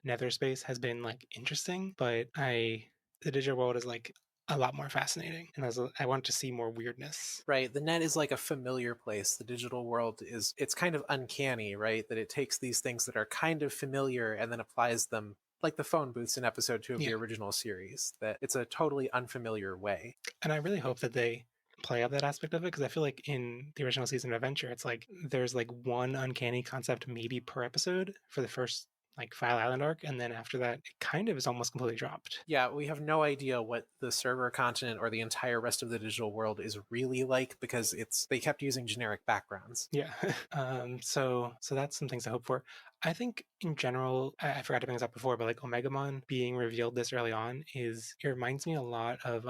nether space has been like interesting, but the digital world is like a lot more fascinating, and I want to see more weirdness. Right. The net is like a familiar place. The digital world it's kind of uncanny, right? That it takes these things that are kind of familiar and then applies them like the phone booths in episode 2 of the Yeah. original series, that it's a totally unfamiliar way. And I really hope that they play up that aspect of it, because I feel like in the original season of Adventure, it's like there's like one uncanny concept maybe per episode for the first like File Island arc, and then after that, it kind of is almost completely dropped. Yeah, we have no idea what the server continent or the entire rest of the digital world is really like, because they kept using generic backgrounds. Yeah. So that's some things I hope for. I think in general, I forgot to bring this up before, but like Omegamon being revealed this early on it reminds me a lot of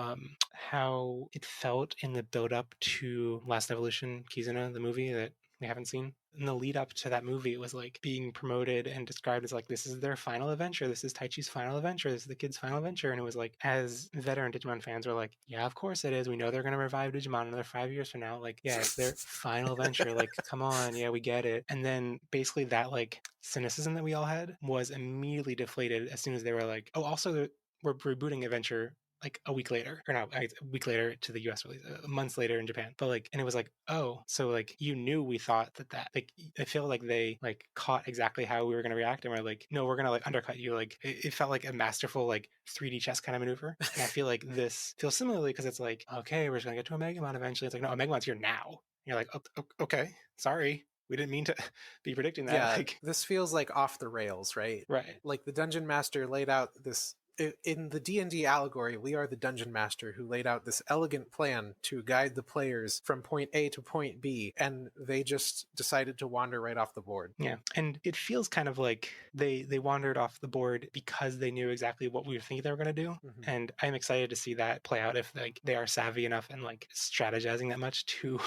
how it felt in the build up to Last Evolution Kizuna, the movie that we haven't seen. In the lead up to that movie, it was like being promoted and described as like, this is their final adventure. This is Taichi's final adventure. This is the kid's final adventure. And it was like, as veteran Digimon fans were like, yeah, of course it is. We know they're going to revive Digimon another 5 years from now. Like, yeah, it's their final adventure. Like, come on. Yeah, we get it. And then basically that like cynicism that we all had was immediately deflated as soon as they were like, oh, also we're rebooting Adventure like a week later, or not a week later to the US release, months later in Japan. But like, and it was like, oh, so like you knew we thought that like, I feel like they like caught exactly how we were going to react, and we're like, no, we're going to like undercut you. Like it felt like a masterful like 3D chess kind of maneuver. And I feel like this feels similarly, because it's like, okay, we're just going to get to Omegamon eventually. It's like, no, Omegamon's here now. And you're like, oh, okay, sorry. We didn't mean to be predicting that. Yeah, like, this feels like off the rails, right? right. Like the Dungeon Master laid out this in the D&D allegory. We are the Dungeon Master who laid out this elegant plan to guide the players from point A to point B, and they just decided to wander right off the board. Yeah, and it feels kind of like they wandered off the board because they knew exactly what we were thinking they were going to do. Mhm. And I'm excited to see that play out, if like they are savvy enough and like strategizing that much to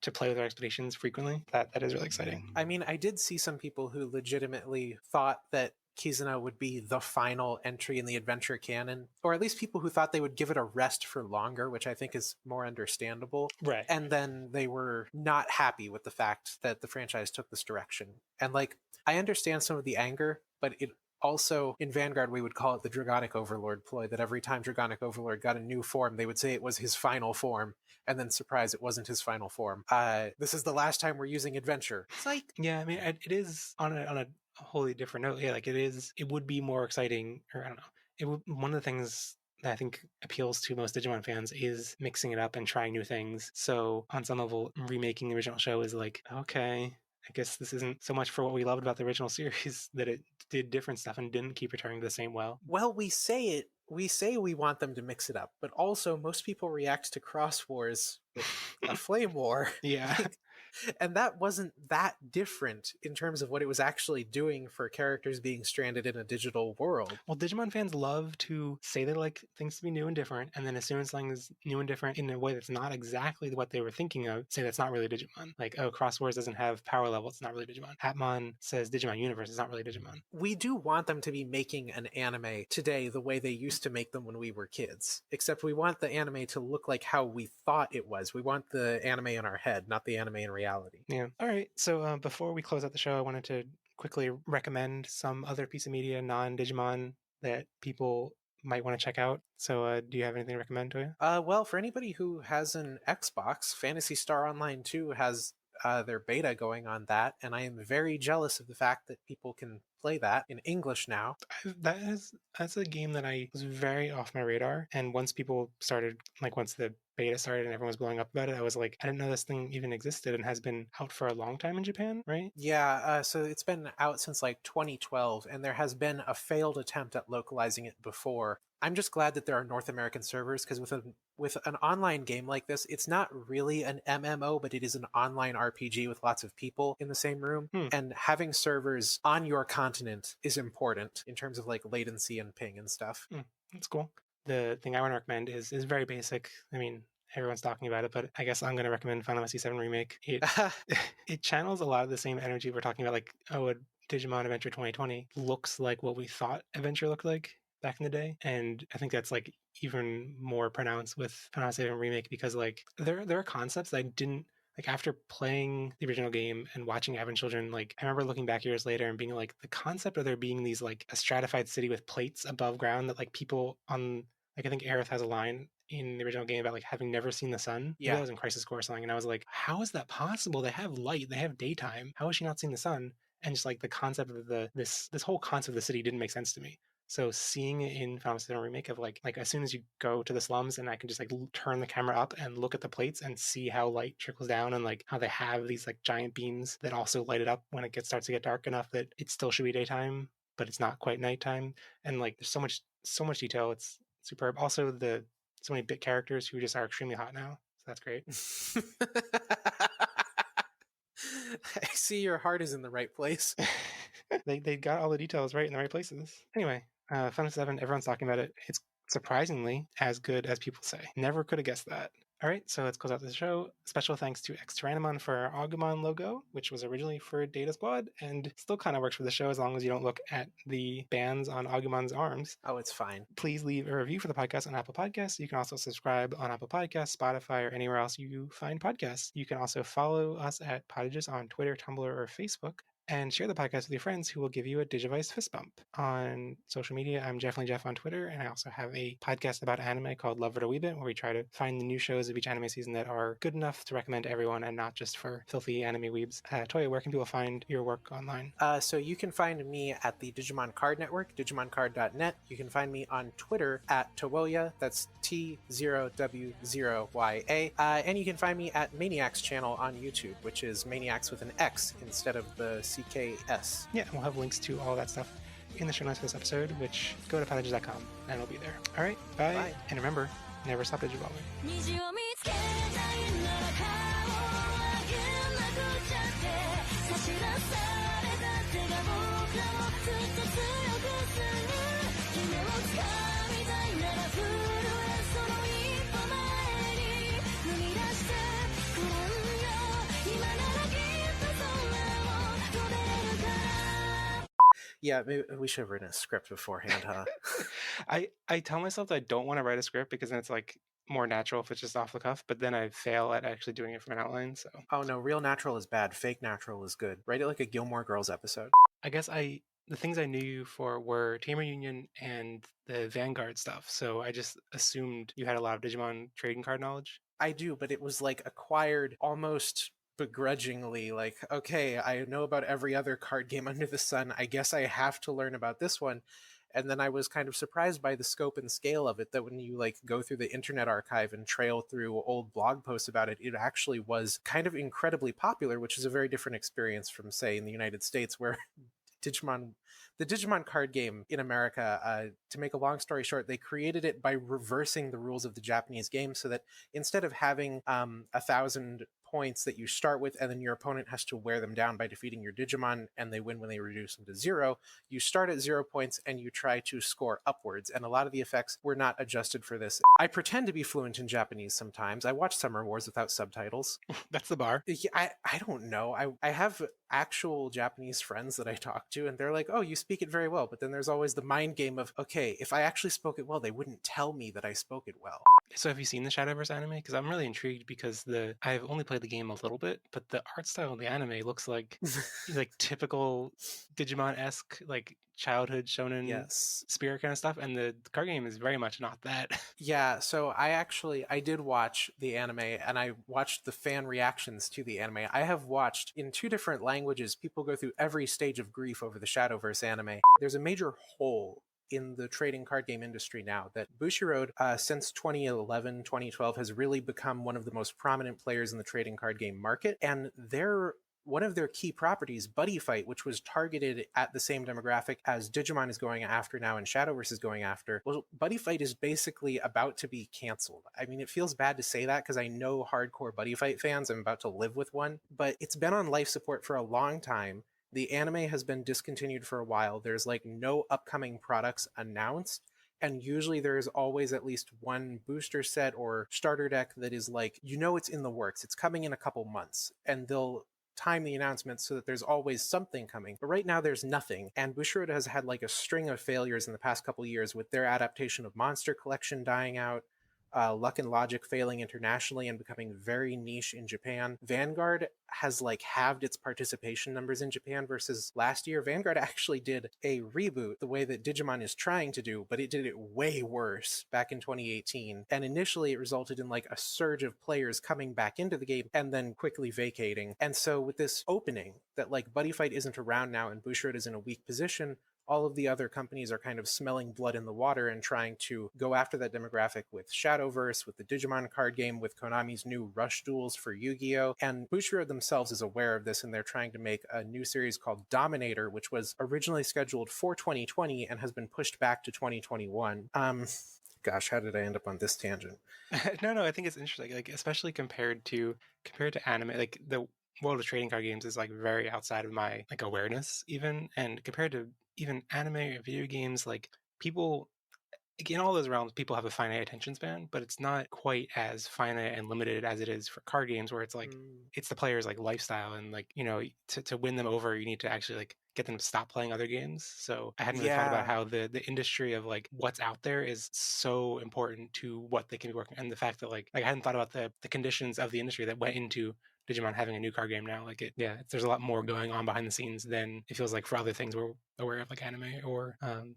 to play with their expectations frequently. That is really exciting. I mean, I did see some people who legitimately thought that Kizuna would be the final entry in the adventure canon, or at least people who thought they would give it a rest for longer, which I think is more understandable. Right. And then they were not happy with the fact that the franchise took this direction. And like, I understand some of the anger, but it also, in Vanguard, we would call it the Dragonic Overlord ploy, that every time Dragonic Overlord got a new form, they would say it was his final form, and then surprise, it wasn't his final form. This is the last time we're using Adventure. It's like, yeah, I mean, it is on a wholly different note. Yeah, like it would be more exciting, or I don't know. It would, one of the things that I think appeals to most Digimon fans is mixing it up and trying new things. So on some level, remaking the original show is like, okay, I guess this isn't so much for what we loved about the original series, that it did different stuff and didn't keep returning to the same well. Well, we say we want them to mix it up, but also most people react to Cross Wars with a flame war. Yeah. And that wasn't that different in terms of what it was actually doing for characters being stranded in a digital world. Well, Digimon fans love to say they like things to be new and different, and then as soon as something is new and different in a way that's not exactly what they were thinking of, say that's not really Digimon. Like, oh, Cross Wars doesn't have power level, it's not really Digimon. Hatmon says Digimon Universe, it's not really Digimon. We do want them to be making an anime today the way they used to make them when we were kids, except we want the anime to look like how we thought it was. We want the anime in our head, not the anime in reality. Yeah. All right. So before we close out the show, I wanted to quickly recommend some other piece of media, non-Digimon, that people might want to check out. So do you have anything to recommend, Touya? Well, for anybody who has an Xbox, Phantasy Star Online 2 has their beta going on that, and I am very jealous of the fact that people can play that in English now. That's a game that I was very off my radar, and once people started, like once the beta started and everyone was blowing up about it, I was like, I didn't know this thing even existed, and has been out for a long time in Japan, right? Yeah, so it's been out since like 2012, and there has been a failed attempt at localizing it before. I'm just glad that there are North American servers, because with an online game like this, it's not really an MMO, but it is an online RPG with lots of people in the same room. And having servers on your continent is important in terms of like latency and ping and stuff. That's cool. The thing I want to recommend is very basic. I mean, everyone's talking about it, but I guess I'm going to recommend Final Fantasy VII Remake. It channels a lot of the same energy we're talking about, like, oh, a Digimon Adventure 2020 looks like what we thought Adventure looked like back in the day, and I think that's like even more pronounced with Final Fantasy VII Remake, because like there are concepts that I didn't like after playing the original game and watching Advent Children. Like I remember looking back years later and being like, the concept of there being these like a stratified city with plates above ground that like people on, like I think Aerith has a line in the original game about like having never seen the sun. Yeah, that was in Crisis Core or something, and I was like, how is that possible? They have light, they have daytime. How has she not seen the sun? And just like the concept of this whole concept of the city didn't make sense to me. So seeing it in Final Fantasy VII Remake of like as soon as you go to the slums and I can just like turn the camera up and look at the plates and see how light trickles down and like how they have these like giant beams that also light it up when it starts to get dark enough that it still should be daytime, but it's not quite nighttime. And like there's so much detail. It's superb. Also the so many bit characters who just are extremely hot now. So that's great. I see your heart is in the right place. They got all the details right in the right places. Anyway, Final Fantasy VII, everyone's talking about it. It's surprisingly as good as people say. Never could have guessed that. All right, so let's close out the show. Special thanks to Xtyranimon for our Omegamon logo, which was originally for Data Squad and still kind of works for the show as long as you don't look at the bands on Omegamon's arms. Oh, it's fine. Please leave a review for the podcast on Apple Podcasts. You can also subscribe on Apple Podcasts, Spotify, or anywhere else you find podcasts. You can also follow us at Podages on Twitter, Tumblr, or Facebook, and share the podcast with your friends who will give you a Digivice fist bump. On social media, I'm Definitely Jeff on Twitter, and I also have a podcast about anime called Love It a Wee Bit, where we try to find the new shows of each anime season that are good enough to recommend to everyone and not just for filthy anime weebs. Touya, where can people find your work online? So you can find me at the Digimon Card Network, digimoncard.net. You can find me on Twitter at Touya, that's T0W0YA. And you can find me at Maniacs channel on YouTube, which is Maniacs with an X instead of the CKS. Yeah, we'll have links to all that stuff in the show notes for this episode, which go to podages.com and it'll be there. All right, bye. And remember, never stop digivolving. Yeah, maybe we should have written a script beforehand, huh? I tell myself that I don't want to write a script because then it's like more natural if it's just off the cuff, but then I fail at actually doing it from an outline. So oh no, real natural is bad, fake natural is good. Write it like a Gilmore Girls episode. I guess the things I knew you for were Tamer Union and the Vanguard stuff, so I just assumed you had a lot of Digimon trading card knowledge. I do, but it was like acquired almost begrudgingly, like, okay, I know about every other card game under the sun, I guess I have to learn about this one. And then I was kind of surprised by the scope and scale of it, that when you like go through the Internet Archive and trail through old blog posts about it, it actually was kind of incredibly popular, which is a very different experience from, say, in the United States, where the Digimon card game in America, to make a long story short, they created it by reversing the rules of the Japanese game, so that instead of having 1,000 points that you start with and then your opponent has to wear them down by defeating your Digimon and they win when they reduce them to 0, you start at 0 points and you try to score upwards, and a lot of the effects were not adjusted for this. I pretend to be fluent in Japanese sometimes. I watch Summer Wars without subtitles. That's the bar. I don't know. I have actual Japanese friends that I talk to and they're like, oh, you speak it very well, but then there's always the mind game of, okay, if I actually spoke it well, they wouldn't tell me that I spoke it well. So have you seen the Shadowverse anime? Because I'm really intrigued because I've only played the game a little bit, but the art style of the anime looks like like typical Digimon-esque, like childhood shonen spirit kind of stuff, and the card game is very much not that. Yeah, so I did watch the anime, and I watched the fan reactions to the anime. I have watched in 2 different languages people go through every stage of grief over the Shadowverse anime. There's a major hole in the trading card game industry now that Bushiroad, since 2011, 2012, has really become one of the most prominent players in the trading card game market. And one of their key properties, Buddy Fight, which was targeted at the same demographic as Digimon is going after now and Shadowverse is going after, well, Buddy Fight is basically about to be canceled. I mean, it feels bad to say that because I know hardcore Buddy Fight fans. I'm about to live with one, but it's been on life support for a long time. The anime has been discontinued for a while. There's like no upcoming products announced. And usually there's always at least one booster set or starter deck that is like, it's in the works. It's coming in a couple months. And they'll time the announcements so that there's always something coming. But right now there's nothing. And Bushiroad has had like a string of failures in the past couple years with their adaptation of Monster Collection dying out, Luck and Logic failing internationally and becoming very niche in Japan. Vanguard has like halved its participation numbers in Japan versus last year. Vanguard actually did a reboot the way that Digimon is trying to do, but it did it way worse back in 2018. And initially it resulted in like a surge of players coming back into the game and then quickly vacating. And so with this opening that like Buddy Fight isn't around now and Bushiroad is in a weak position, all of the other companies are kind of smelling blood in the water and trying to go after that demographic with Shadowverse, with the Digimon card game, with Konami's new Rush Duels for Yu-Gi-Oh! And Bushiroad themselves is aware of this, and they're trying to make a new series called Dominator, which was originally scheduled for 2020 and has been pushed back to 2021. Gosh, how did I end up on this tangent? No, I think it's interesting, like especially compared to anime. Like the world of trading card games is like very outside of my like awareness even, and compared to even anime or video games, like people in all those realms, people have a finite attention span, but it's not quite as finite and limited as it is for card games, where it's like it's the player's like lifestyle, and like to win them over, you need to actually like get them to stop playing other games. So I hadn't really thought about how the industry of like what's out there is so important to what they can be working, and the fact that like I hadn't thought about the conditions of the industry that went into Digimon having a new card game now. Like there's a lot more going on behind the scenes than it feels like for other things we're aware of, like anime or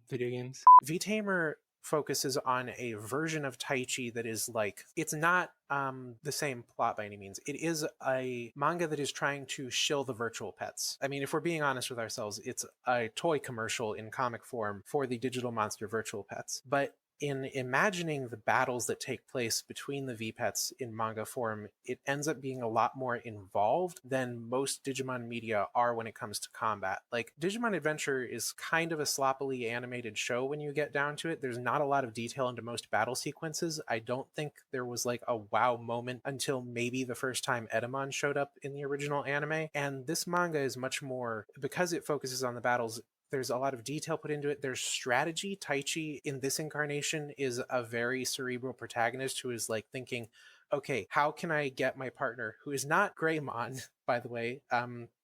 video games. V-Tamer focuses on a version of Taichi that is like, it's not the same plot by any means. It is a manga that is trying to shill the virtual pets. I mean, if we're being honest with ourselves, it's a toy commercial in comic form for the digital monster virtual pets. But in imagining the battles that take place between the V-Pets in manga form, it ends up being a lot more involved than most Digimon media are when it comes to combat. Like, Digimon Adventure is kind of a sloppily animated show when you get down to it. There's not a lot of detail into most battle sequences. I don't think there was like a wow moment until maybe the first time Edamon showed up in the original anime. And this manga is much more, because it focuses on the battles, there's a lot of detail put into it. There's strategy. Taichi in this incarnation is a very cerebral protagonist who is like thinking, okay, how can I get my partner, who is not Greymon, by the way,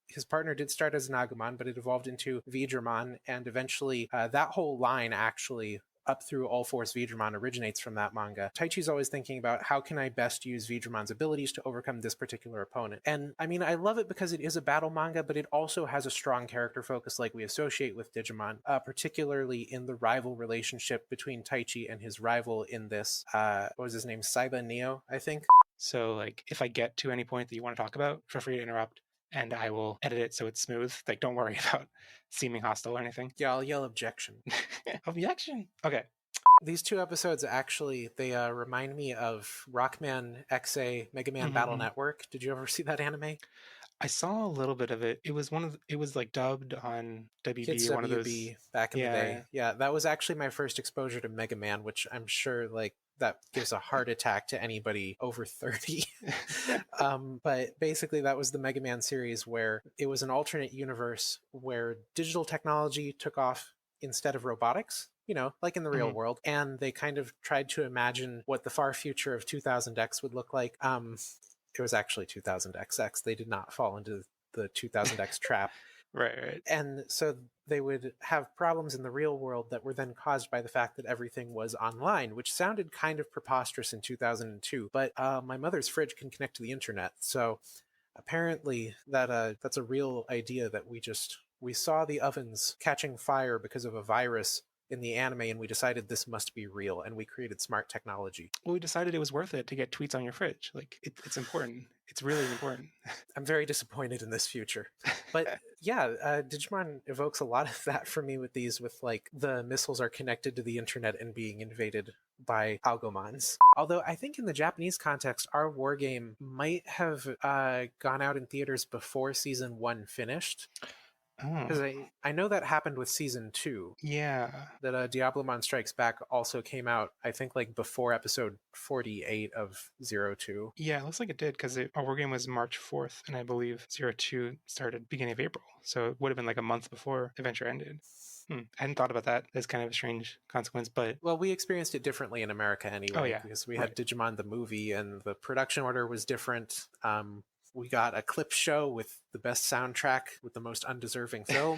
his partner did start as an Agumon, but it evolved into Speedrun, and eventually that whole line actually up through All Force Speedrun originates from that manga. Taichi's always thinking about how can I best use Speedrun's abilities to overcome this particular opponent. And I mean, I love it because it is a battle manga, but it also has a strong character focus like we associate with Digimon, particularly in the rival relationship between Taichi and his rival in this, what was his name? Saiba Neo, I think. So like if I get to any point that you want to talk about, feel free to interrupt and I will edit it so it's smooth. Like don't worry about seeming hostile or anything. Yeah, I'll yell objection. Objection. Okay. These two episodes actually, they remind me of Rockman XA Mega Man Battle Network. Did you ever see that anime? I saw a little bit of it. It was it was like dubbed on WB, Kids one of those back in the day. Yeah, that was actually my first exposure to Mega Man, which I'm sure like that gives a heart attack to anybody over 30. But basically that was the Mega Man series where it was an alternate universe where digital technology took off instead of robotics, you know, like in the real world. And they kind of tried to imagine what the far future of 2000X would look like. It was actually 2000XX. They did not fall into the 2000X trap. Right. And so they would have problems in the real world that were then caused by the fact that everything was online, which sounded kind of preposterous in 2002. But my mother's fridge can connect to the internet. So apparently that's a real idea that we saw the ovens catching fire because of a virus in the anime, and we decided this must be real, and we created smart technology. Well, we decided it was worth it to get tweets on your fridge. Like, it's important. It's really important. I'm very disappointed in this future. But yeah, Digimon evokes a lot of that for me with these, with like the missiles are connected to the internet and being invaded by Algomons. Although I think in the Japanese context, our war game might have gone out in theaters before season 1 finished. Because I know that happened with season 2. Yeah. That Diablomon Strikes Back also came out, I think, like before episode 48 of 02. Yeah, it looks like it did, because our war game was March 4th, and I believe 02 started beginning of April. So it would have been like a month before Adventure ended. I hadn't thought about that. That's kind of a strange consequence, but... Well, we experienced it differently in America anyway, because we had Digimon the movie, and the production order was different. We got a clip show with the best soundtrack with the most undeserving film.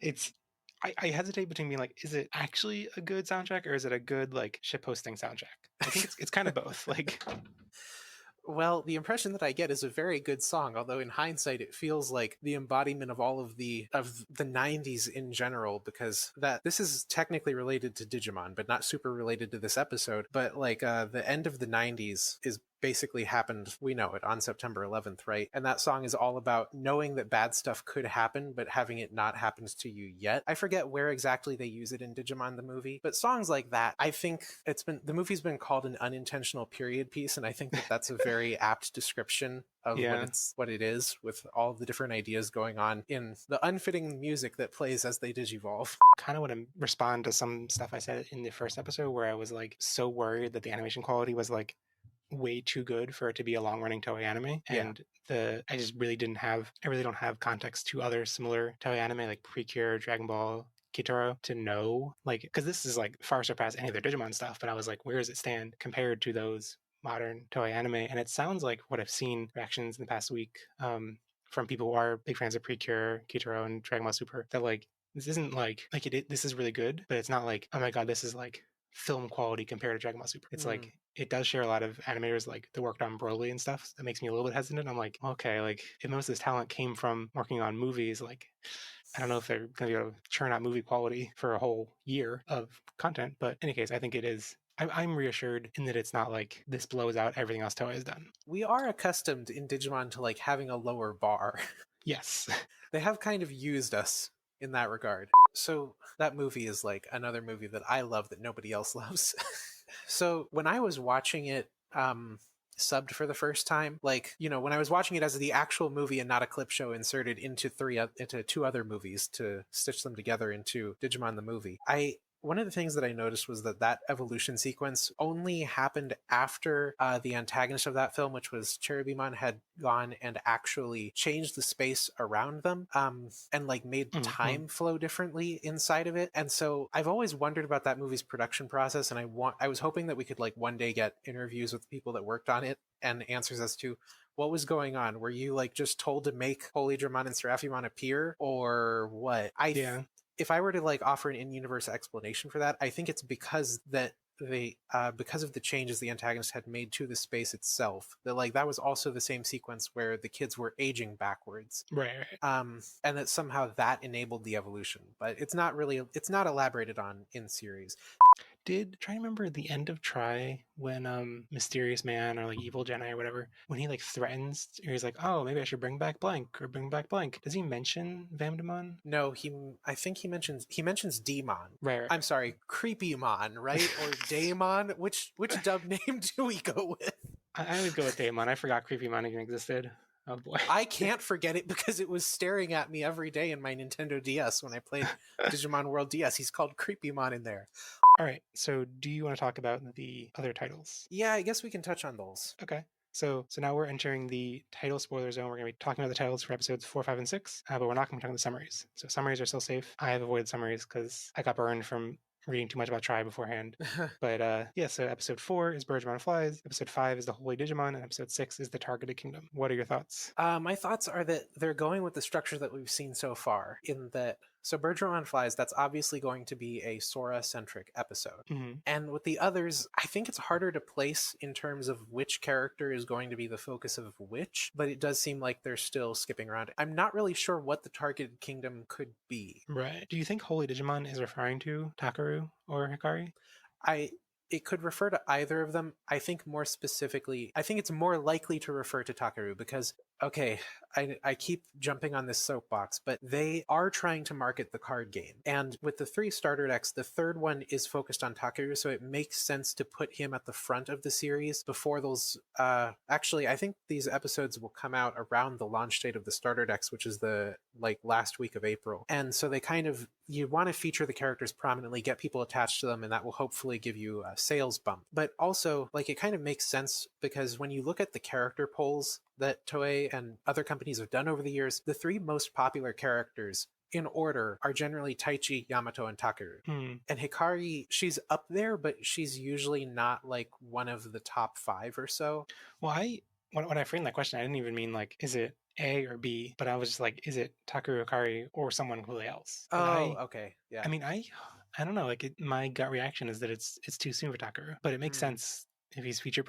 I hesitate between being like, is it actually a good soundtrack or is it a good like shitposting soundtrack? I think it's kind of both. Like, well, the impression that I get is a very good song, although in hindsight it feels like the embodiment of all of the 90s in general, because this is technically related to Digimon, but not super related to this episode. But like the end of the 90s is basically happened, we know it, on September 11th, right? And that song is all about knowing that bad stuff could happen, but having it not happened to you yet. I forget where exactly they use it in Digimon the movie, but songs like that, I think the movie's been called an unintentional period piece, and I think that that's a very apt description of Yeah. what it is, with all the different ideas going on in the unfitting music that plays as they digivolve. Kind of want to respond to some stuff I said in the first episode where I was like so worried that the animation quality was like way too good for it to be a long-running Toei anime, Yeah. and I just really don't have context to other similar Toei anime like Precure, Dragon Ball, Kitaro to know, like, because this is like far surpassed any of their Digimon stuff, but I was like, where does it stand compared to those modern Toei anime? And it sounds like what I've seen reactions in the past week from people who are big fans of Precure, Kitaro, and Dragon Ball Super, that like this isn't this is really good, but it's not like, oh my god, this is like film quality compared to Dragon Ball Super. It's like it does share a lot of animators like that worked on Broly and stuff. That makes me a little bit hesitant. I'm like, okay, like if most of this talent came from working on movies, like I don't know if they're going to be able to churn out movie quality for a whole year of content. But in any case, I think it is. I'm reassured in that it's not like this blows out everything else Toei has done. We are accustomed in Digimon to like having a lower bar. Yes. They have kind of used us in that regard. So that movie is like another movie that I love that nobody else loves. So when I was watching it subbed for the first time, like, you know, when I was watching it as the actual movie and not a clip show inserted into two other movies to stitch them together into Digimon the movie, one of the things that I noticed was that evolution sequence only happened after the antagonist of that film, which was Cherubimon, had gone and actually changed the space around them and like made time flow differently inside of it. And so I've always wondered about that movie's production process, and I was hoping that we could like one day get interviews with people that worked on it and answers as to what was going on. Were you like just told to make Holy Dramon and Seraphimon appear, or what? If I were to like offer an in-universe explanation for that, I think it's because that because of the changes the antagonist had made to the space itself, that like that was also the same sequence where the kids were aging backwards, right. and that somehow that enabled the evolution, but it's not elaborated on in series. Try to remember the end of Try when Mysterious Man or like Evil Jedi or whatever, when he like threatens, or he's like, oh, maybe I should bring back blank or bring back blank. Does he mention Vamdemon? No, I think he mentions Demon. Right. I'm sorry, Creepymon, right? Or Daemon? Which dub name do we go with? I would go with Daemon. I forgot Creepymon even existed. Oh boy. I can't forget it because it was staring at me every day in my Nintendo DS when I played Digimon World DS. He's called Creepymon in there. All right, so do you want to talk about the other titles? Yeah, I guess we can touch on those. Okay. So now we're entering the title spoiler zone. We're going to be talking about the titles for episodes 4, 5, and 6, but we're not going to be talking the summaries. So summaries are still safe. I have avoided summaries because I got burned from reading too much about Try beforehand. But yeah, so episode 4 is Birdramon Flies, episode 5 is the Holy Digimon, and episode 6 is the Targeted Kingdom. What are your thoughts? My thoughts are that they're going with the structure that we've seen so far, in that, so Birdramon Flies, that's obviously going to be a Sora-centric episode. And with the others, I think it's harder to place in terms of which character is going to be the focus of which, but it does seem like they're still skipping around. I'm not really sure what the Targeted Kingdom could be. Right. Do you think Holy Digimon is referring to Takaru or Hikari? It could refer to either of them. I think more specifically, I think it's more likely to refer to Takaru because, okay, I keep jumping on this soapbox, but they are trying to market the card game. And with the 3 starter decks, the third one is focused on Takaru, so it makes sense to put him at the front of the series before those... actually, I think these episodes will come out around the launch date of the starter decks, which is the last week of April. And so they kind of... You want to feature the characters prominently, get people attached to them, and that will hopefully give you a sales bump. But also, it kind of makes sense because when you look at the character polls that Toei and other companies have done over the years, the 3 most popular characters in order are generally Taichi, Yamato, and Takaru. And Hikari, she's up there, but she's usually not one of the top 5 or so. Well, when I framed that question, I didn't even mean is it A or B, but I was just like, is it Takaru, Hikari, or someone completely else? Okay, yeah. I mean, I don't know. My gut reaction is that it's too soon for Takaru, but it makes sense if he's featured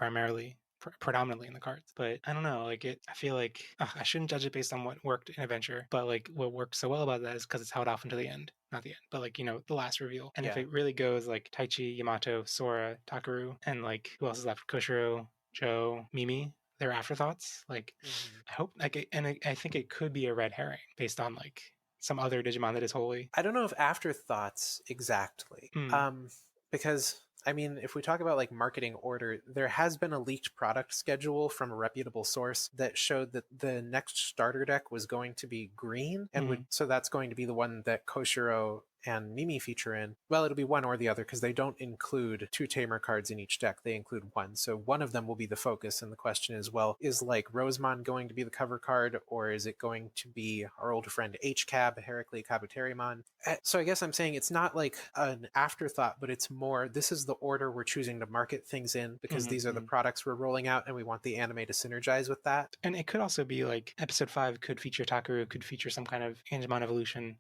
predominantly in the cards. But I don't know. I feel like I shouldn't judge it based on what worked in Adventure, but what worked so well about that is because it's held off until the end. Not the end, but the last reveal. And if it really goes Taichi, Yamato, Sora, Takaru, and who else is left? Koshiro, Joe, Mimi, their afterthoughts. Like, Mhm. I hope, like, I think it could be a red herring based on like some other Digimon that is holy. I don't know if afterthoughts exactly. Mm. Because I mean, if we talk about like marketing order, there has been a leaked product schedule from a reputable source that showed that the next starter deck was going to be green, and would so that's going to be the one that Koshiro and Mimi feature in. Well, it'll be one or the other because they don't include two tamer cards in each deck. They include one. So one of them will be the focus. And the question is, well, is like Rosemon going to be the cover card, or is it going to be our old friend HCAB, Heracles Kabuterimon? So I guess I'm saying it's not like an afterthought, but it's more, this is the order we're choosing to market things in because these are the products we're rolling out and we want the anime to synergize with that. And it could also be like episode 5 could feature Takeru, could feature some kind of Angemon evolution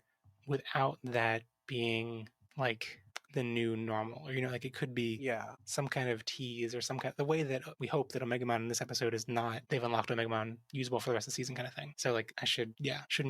without that being like the new normal, or like it could be some kind of tease or some kind, the way that we hope that Omegamon in this episode is not they've unlocked Omegamon usable for the rest of the season kind of thing. So like I shouldn't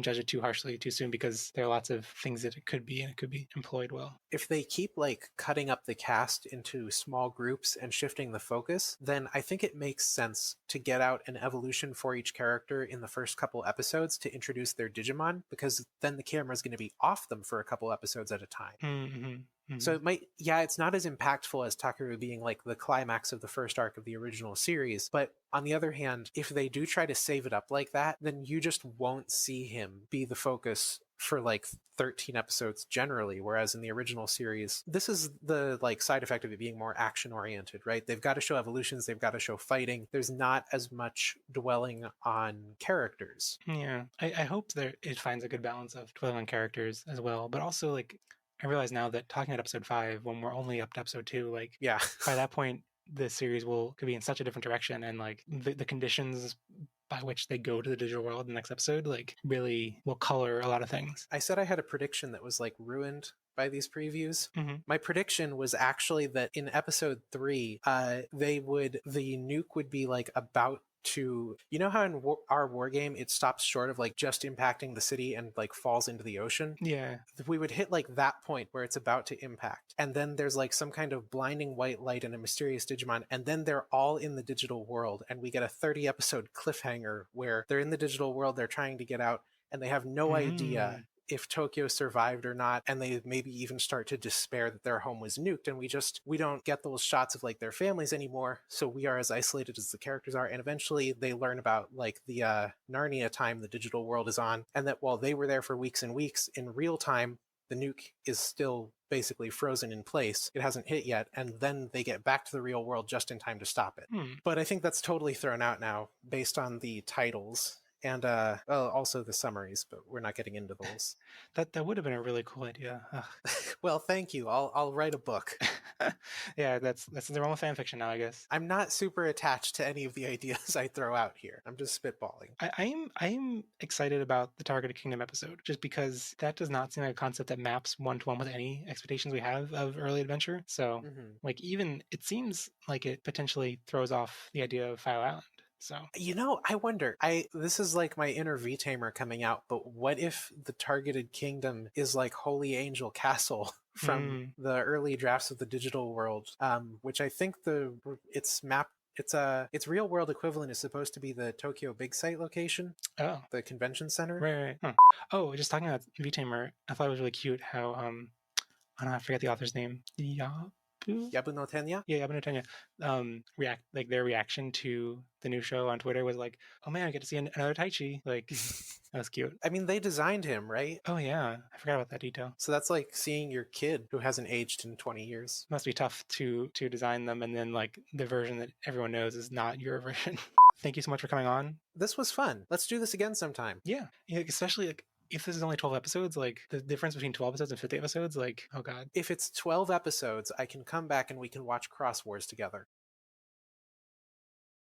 judge it too harshly too soon because there are lots of things that it could be, and it could be employed well. If they keep like cutting up the cast into small groups and shifting the focus, then I think it makes sense to get out an evolution for each character in the first couple episodes to introduce their Digimon, because then the camera is going to be off them for a couple episodes at a time. So it might, it's not as impactful as Takeru being like the climax of the first arc of the original series. But on the other hand, if they do try to save it up like that, then you just won't see him be the focus for like 13 episodes generally, whereas in the original series, this is the like side effect of it being more action oriented, right? They've got to show evolutions, they've got to show fighting. There's not as much dwelling on characters. Yeah, I hope that it finds a good balance of dwelling on characters as well, but also like I realize now that talking about episode 5 when we're only up to episode 2, like by that point the series could be in such a different direction, and like the conditions by which they go to the digital world in the next episode like really will color a lot of things. I said I had a prediction that was like ruined by these previews. My prediction was actually that in episode 3, the nuke would be like about to, how in our war game it stops short of like just impacting the city and like falls into the ocean. We would hit like that point where it's about to impact, and then there's like some kind of blinding white light and a mysterious Digimon, and then they're all in the digital world, and we get a 30 episode cliffhanger where they're in the digital world, they're trying to get out, and they have no idea if Tokyo survived or not, and they maybe even start to despair that their home was nuked, and we don't get those shots of like their families anymore, so we are as isolated as the characters are, and eventually they learn about like the Narnia time the digital world is on, and that while they were there for weeks and weeks, in real time the nuke is still basically frozen in place. It hasn't hit yet, and then they get back to the real world just in time to stop it. But I think that's totally thrown out now based on the titles and also the summaries, but we're not getting into those. That would have been a really cool idea. Well, thank you. I'll write a book. Yeah, that's the wrong fan fiction now, I guess. I'm not super attached to any of the ideas I throw out here. I'm just spitballing. I am excited about the Targeted Kingdom episode, just because that does not seem like a concept that maps one-to-one with any expectations we have of early adventure. So like even it seems like it potentially throws off the idea of File Island. So I wonder, this is like my inner V-Tamer coming out, but what if the Targeted Kingdom is like Holy Angel Castle from the early drafts of the digital world, which I think its real world equivalent is supposed to be the Tokyo Big Sight location, the convention center. Right. Oh, just talking about V-Tamer, I thought it was really cute how I forget the author's name. Yabuno Tenya? Yeah, Yabuno Tenya. Their reaction to the new show on Twitter was like, oh man, I get to see another Taichi. Like, that was cute. I mean, they designed him, right? Oh yeah, I forgot about that detail. So that's like seeing your kid who hasn't aged in 20 years. Must be tough to design them, and then like the version that everyone knows is not your version. Thank you so much for coming on. This was fun. Let's do this again sometime. Yeah, especially like if this is only 12 episodes, like the difference between 12 episodes and 50 episodes, like, oh god. If it's 12 episodes, I can come back and we can watch Cross Wars together.